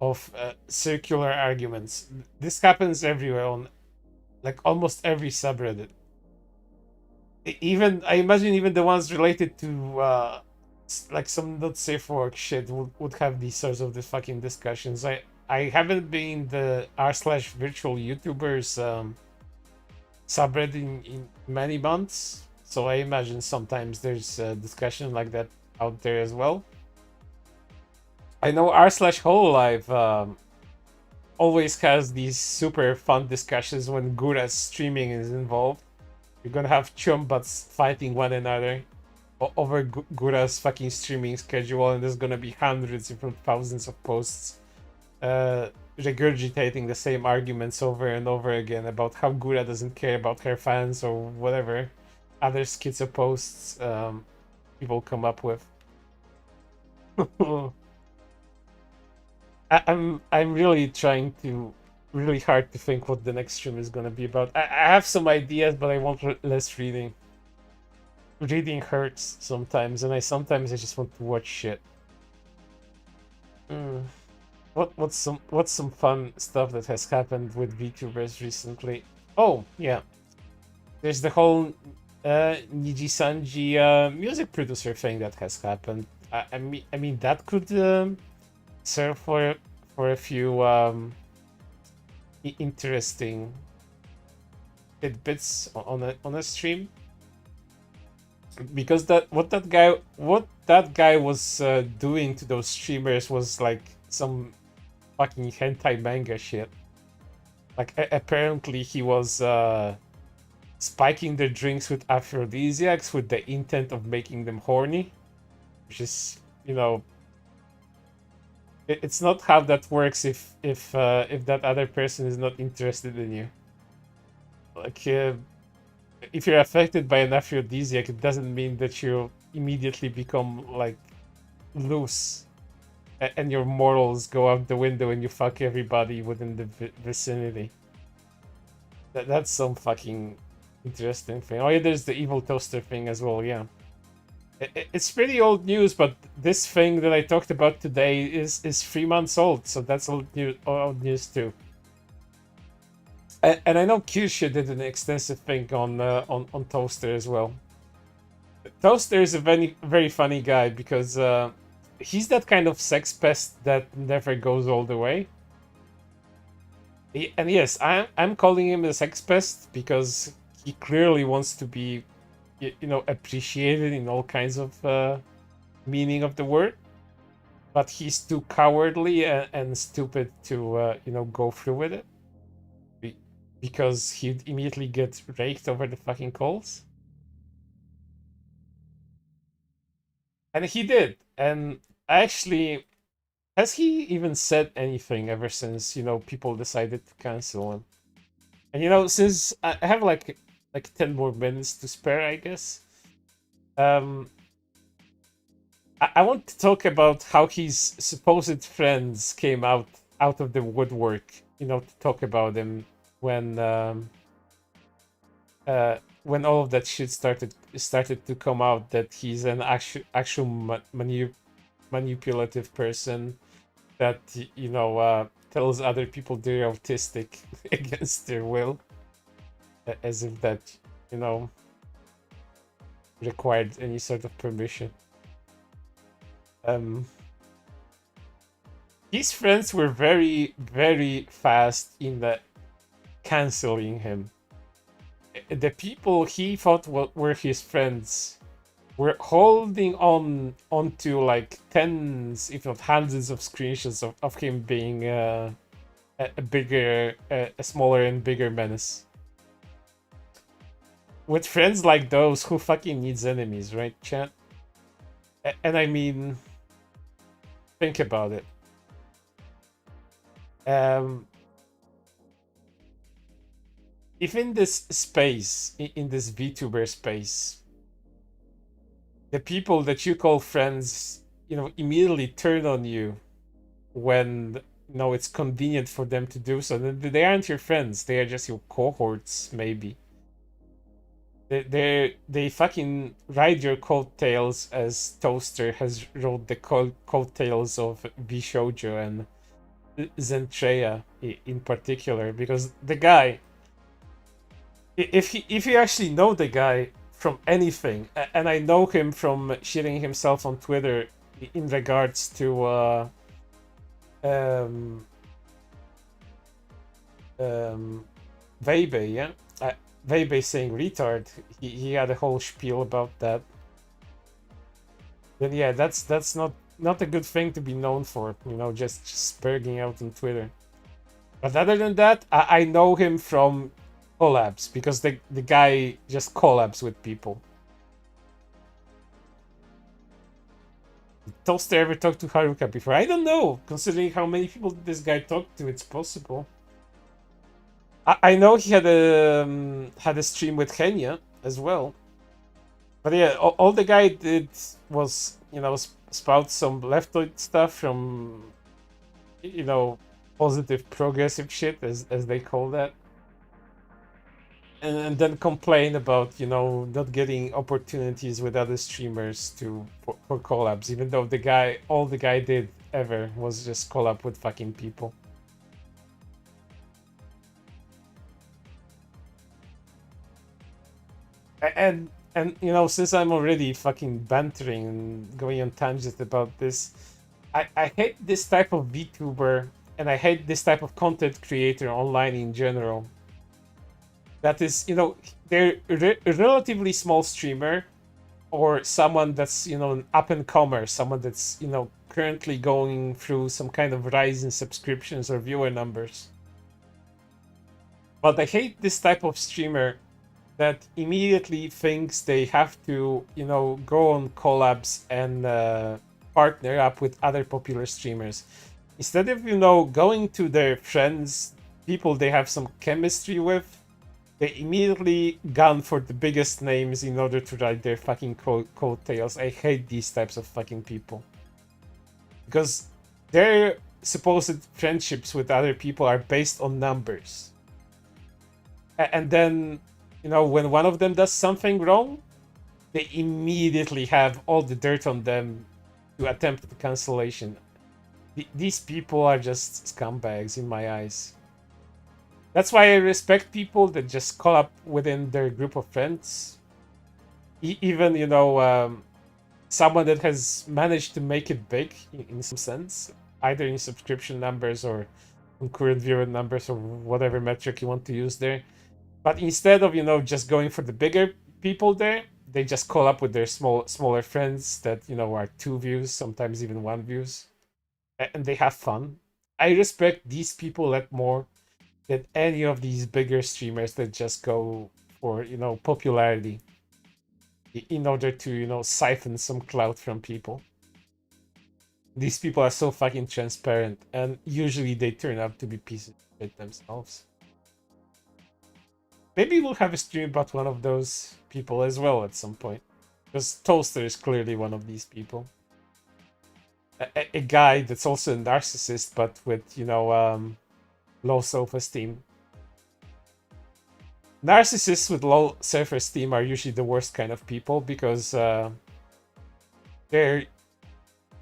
of circular arguments. This happens everywhere on like almost every subreddit. I imagine even the ones related to like some not safe for work shit would have these sorts of fucking discussions. I haven't been the r/virtual YouTubers subreddit in many months. So I imagine sometimes there's a discussion like that out there as well. I know r/hololive always has these super fun discussions when Gura's streaming is involved. You're gonna have chumbats fighting one another over Gura's fucking streaming schedule, and there's gonna be hundreds, if not thousands, of posts regurgitating the same arguments over and over again about how Gura doesn't care about her fans or whatever other schizo posts people come up with. I'm really trying to really hard to think what the next stream is gonna be about. I have some ideas, but I want less reading. Reading hurts sometimes, and sometimes I just want to watch shit. What's some fun stuff that has happened with VTubers recently? Oh yeah, there's the whole Niji Sanji music producer thing that has happened. I mean that could serve for a few interesting tidbits on a stream, because what that guy was doing to those streamers was like some fucking hentai manga shit. Like apparently he was spiking their drinks with aphrodisiacs with the intent of making them horny, which is, you know, it's not how that works if that other person is not interested in you. Like if you're affected by an aphrodisiac, it doesn't mean that you immediately become like loose and your morals go out the window and you fuck everybody within the vicinity. That's some fucking interesting thing. Oh yeah, there's the evil toaster thing as well. Yeah, it's pretty old news, but this thing that I talked about today is 3 months old, so that's old news too. And I know Kyushu did an extensive thing on Toaster as well. Toaster is a very funny guy because he's that kind of sex pest that never goes all the way. And yes, I'm calling him a sex pest because he clearly wants to be, you know, appreciated in all kinds of meaning of the word, but he's too cowardly and stupid to you know, go through with it, because he'd immediately get raked over the fucking coals. And he did. And actually, has he even said anything ever since, you know, people decided to cancel him? And you know, since I have like 10 more minutes to spare, I guess, I want to talk about how his supposed friends came out of the woodwork, you know, to talk about him when all of that shit started to come out, that he's an actual manipulative person that, you know, tells other people they're autistic against their will, as if that, you know, required any sort of permission. His friends were very, very fast in the canceling him. The people he thought were his friends were holding onto like tens, if not hundreds, of screenshots of him being a smaller and bigger menace. With friends like those, who fucking needs enemies, right, chat? And I mean, think about it. If in this space, in this VTuber space, the people that you call friends, you know, immediately turn on you when, you know, it's convenient for them to do so, then they aren't your friends. They are just your cohorts, maybe. They fucking ride your coattails, as Toaster has rode the coattails of Bishoujo and Zentreya in particular, because the guy, if you actually know the guy from anything, and I know him from shitting himself on Twitter in regards to Weibe, yeah, Weibe saying retard. He had a whole spiel about that. Then yeah, that's not a good thing to be known for, you know, just spurging out on Twitter. But other than that, I know him from collabs, because the guy just collabs with people. Did Toaster ever talk to Haruka before? I don't know, considering how many people this guy talked to. It's possible. I know he had a stream with Kenya as well. But yeah, all the guy did was, you know, spout some leftoid stuff from you know, positive progressive shit, as they call that. And then complain about, you know, not getting opportunities with other streamers for collabs, even though all the guy did ever was just collab with fucking people. And you know, since I'm already fucking bantering and going on tangents about this, I hate this type of VTuber, and I hate this type of content creator online in general. That is, you know, they're a relatively small streamer, or someone that's, you know, an up and comer, someone that's, you know, currently going through some kind of rise in subscriptions or viewer numbers. But I hate this type of streamer that immediately thinks they have to, you know, go on collabs and partner up with other popular streamers. Instead of, you know, going to their friends, people they have some chemistry with, they immediately gun for the biggest names in order to ride their fucking coattails. I hate these types of fucking people. Because their supposed friendships with other people are based on numbers. And then, you know, when one of them does something wrong, they immediately have all the dirt on them to attempt the cancellation. These people are just scumbags in my eyes. That's why I respect people that just call up within their group of friends. Even, you know, someone that has managed to make it big in some sense, either in subscription numbers or concurrent viewer numbers or whatever metric you want to use there. But instead of, you know, just going for the bigger people there, they just call up with their smaller friends that, you know, are 2 views, sometimes even 1 views. And they have fun. I respect these people a lot more than any of these bigger streamers that just go for, you know, popularity in order to, you know, siphon some clout from people. These people are so fucking transparent, and usually they turn out to be pieces of shit themselves. Maybe we'll have a stream about one of those people as well at some point. Because Toaster is clearly one of these people. A guy that's also a narcissist, but with, you know, low self-esteem. Narcissists with low self-esteem are usually the worst kind of people, because they're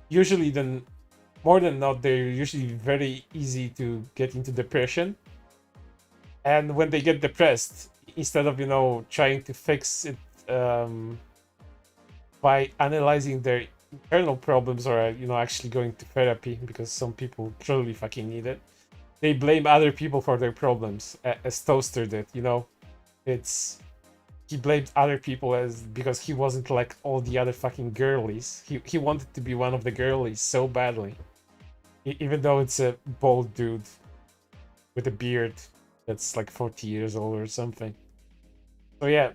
usually, more than not, they're usually very easy to get into depression. And when they get depressed, instead of, you know, trying to fix it by analyzing their internal problems, or, you know, actually going to therapy, because some people truly fucking need it, they blame other people for their problems, as Toaster did, you know. He blamed other people because he wasn't like all the other fucking girlies. He wanted to be one of the girlies so badly. Even though it's a bald dude with a beard that's like 40 years old or something. So yeah,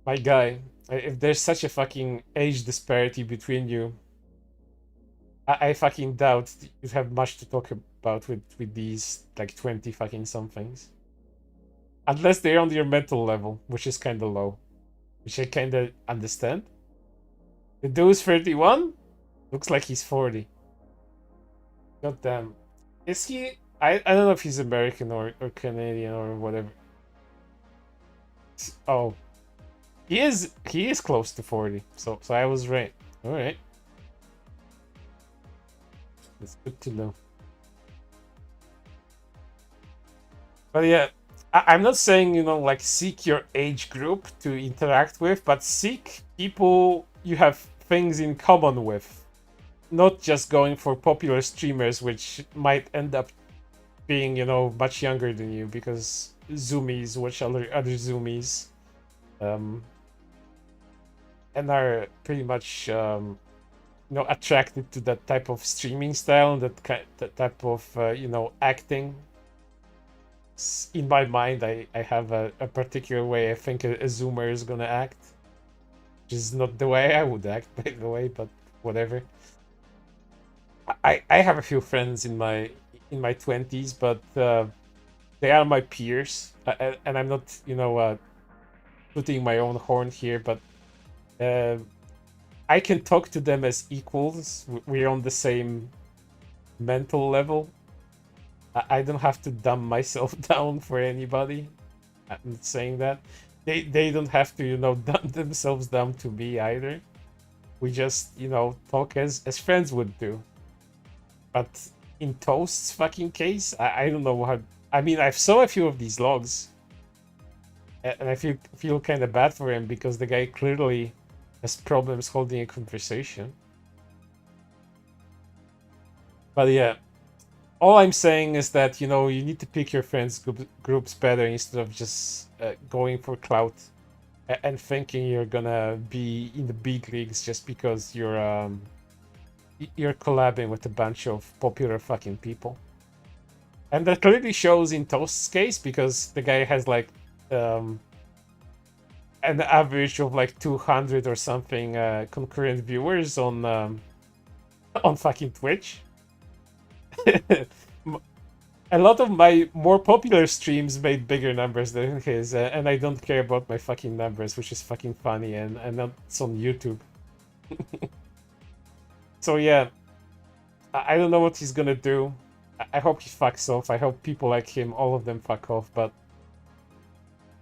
my guy, if there's such a fucking age disparity between you, I fucking doubt you'd have much to talk about with these like 20 fucking somethings. Unless they're on your mental level, which is kind of low. Which I kind of understand. The dude's 31? Looks like he's 40. God damn. Is he... I don't know if he's American or Canadian or whatever. Oh. He is close to 40. So I was right. Alright. That's good to know. But yeah, I'm not saying, you know, like, seek your age group to interact with, but seek people you have things in common with. Not just going for popular streamers, which might end up being, you know, much younger than you, because zoomies watch other zoomies. And are pretty much, you know, attracted to that type of streaming style, that type of, you know, acting. In my mind, I have a particular way I think a zoomer is gonna act, which is not the way I would act, by the way, but whatever. I have a few friends in my 20s, but they are my peers, and I'm not, you know, putting my own horn here, but I can talk to them as equals. We're on the same mental level. I don't have to dumb myself down for anybody. I'm not saying that. They don't have to, you know, dumb themselves down to me either. We just, you know, talk as friends would do. But in Toast's fucking case, I don't know how. I mean, I saw a few of these logs, and I feel kind of bad for him because the guy clearly has problems holding a conversation. But yeah, all I'm saying is that, you know, you need to pick your friends groups better instead of just going for clout and thinking you're gonna be in the big leagues just because you're collabing with a bunch of popular fucking people. And that clearly shows in Toast's case because the guy has like an average of like 200 or something concurrent viewers on fucking Twitch. A lot of my more popular streams made bigger numbers than his, and I don't care about my fucking numbers, which is fucking funny, and that's on YouTube. So yeah, I don't know what he's gonna do. I hope he fucks off. I hope people like him, all of them, fuck off, but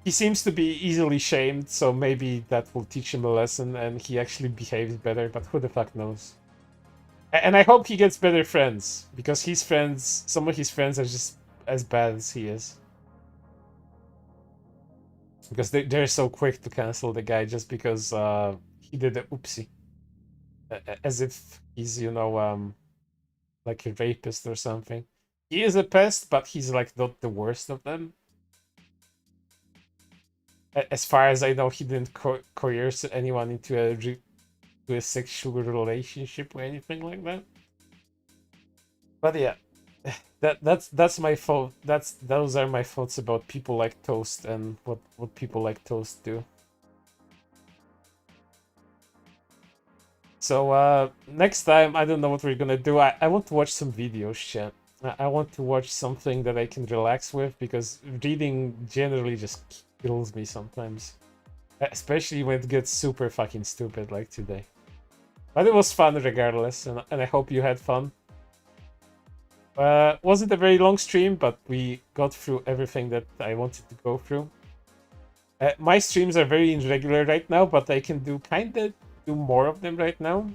he seems to be easily shamed, so maybe that will teach him a lesson and he actually behaves better, but who the fuck knows. And I hope he gets better friends, because his friends, some of his friends are just as bad as he is. Because they're so quick to cancel the guy just because he did a oopsie. As if he's, you know, like a rapist or something. He is a pest, but he's like not the worst of them. As far as I know, he didn't coerce anyone into a sexual relationship or anything like that. But yeah, that's my fault. Those are my thoughts about people like Toast and what people like Toast do. So next time, I don't know what we're gonna do. I want to watch some videos, chat. I want to watch something that I can relax with, because reading generally just kills me sometimes. Especially when it gets super fucking stupid like today. But it was fun regardless, and I hope you had fun. Wasn't a very long stream, but we got through everything that I wanted to go through. My streams are very irregular right now, but I can kinda do more of them right now.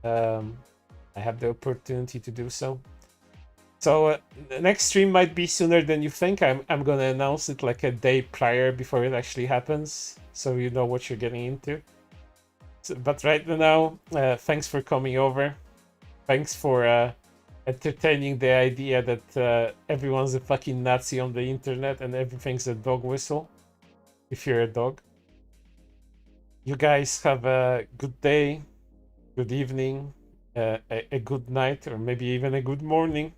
I have the opportunity to do so. So the next stream might be sooner than you think. I'm gonna announce it like a day prior before it actually happens, so you know what you're getting into. So, but right now, thanks for coming over. Thanks for entertaining the idea that everyone's a fucking Nazi on the internet and everything's a dog whistle, if you're a dog. You guys have a good day, good evening, a good night, or maybe even a good morning.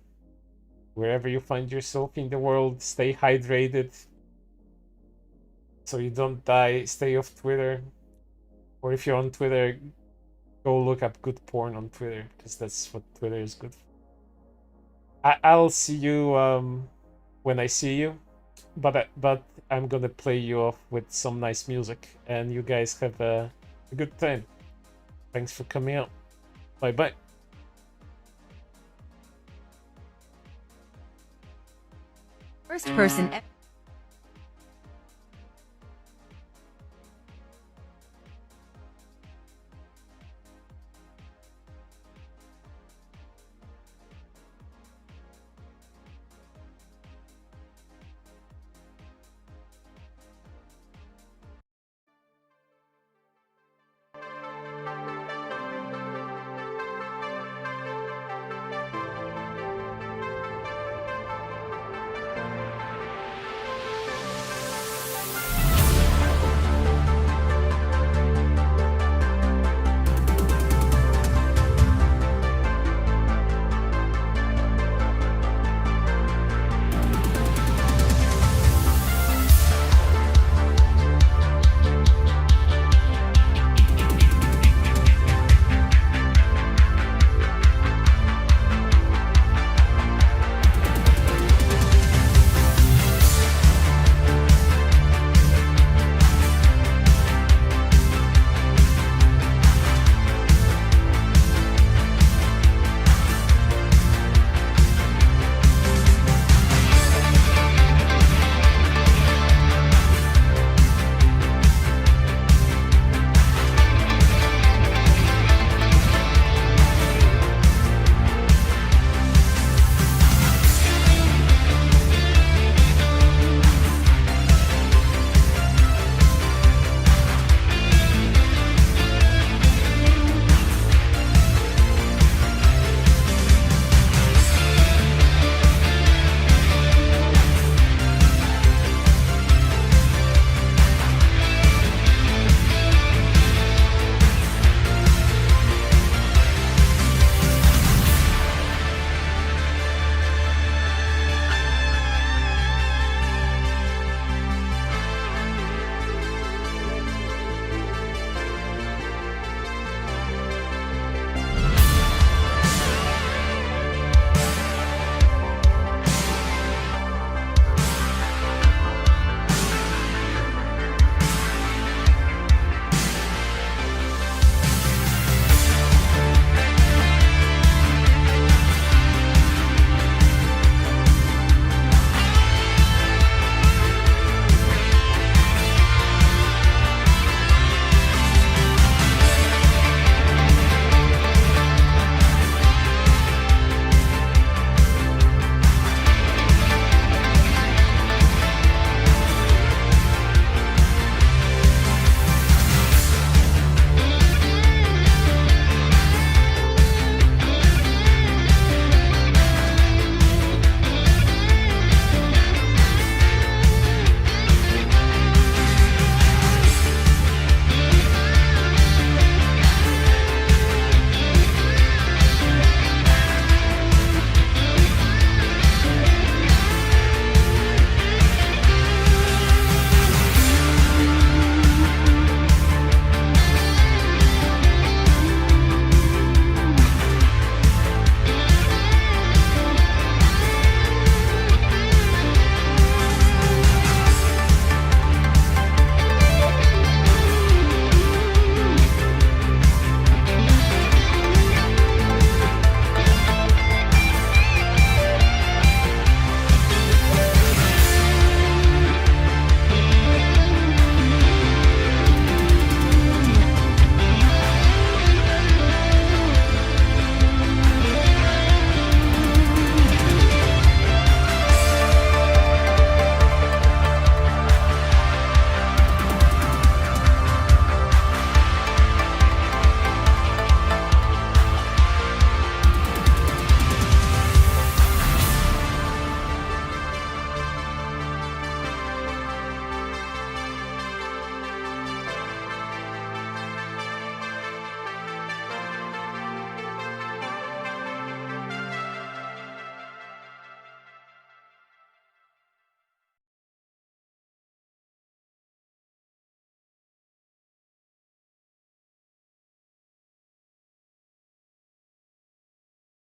Wherever you find yourself in the world, stay hydrated so you don't die. Stay off Twitter. Or if you're on Twitter, go look up good porn on Twitter, because that's what Twitter is good for. I'll see you when I see you, but I'm gonna play you off with some nice music, and you guys have a good time. Thanks for coming out. Bye bye. First person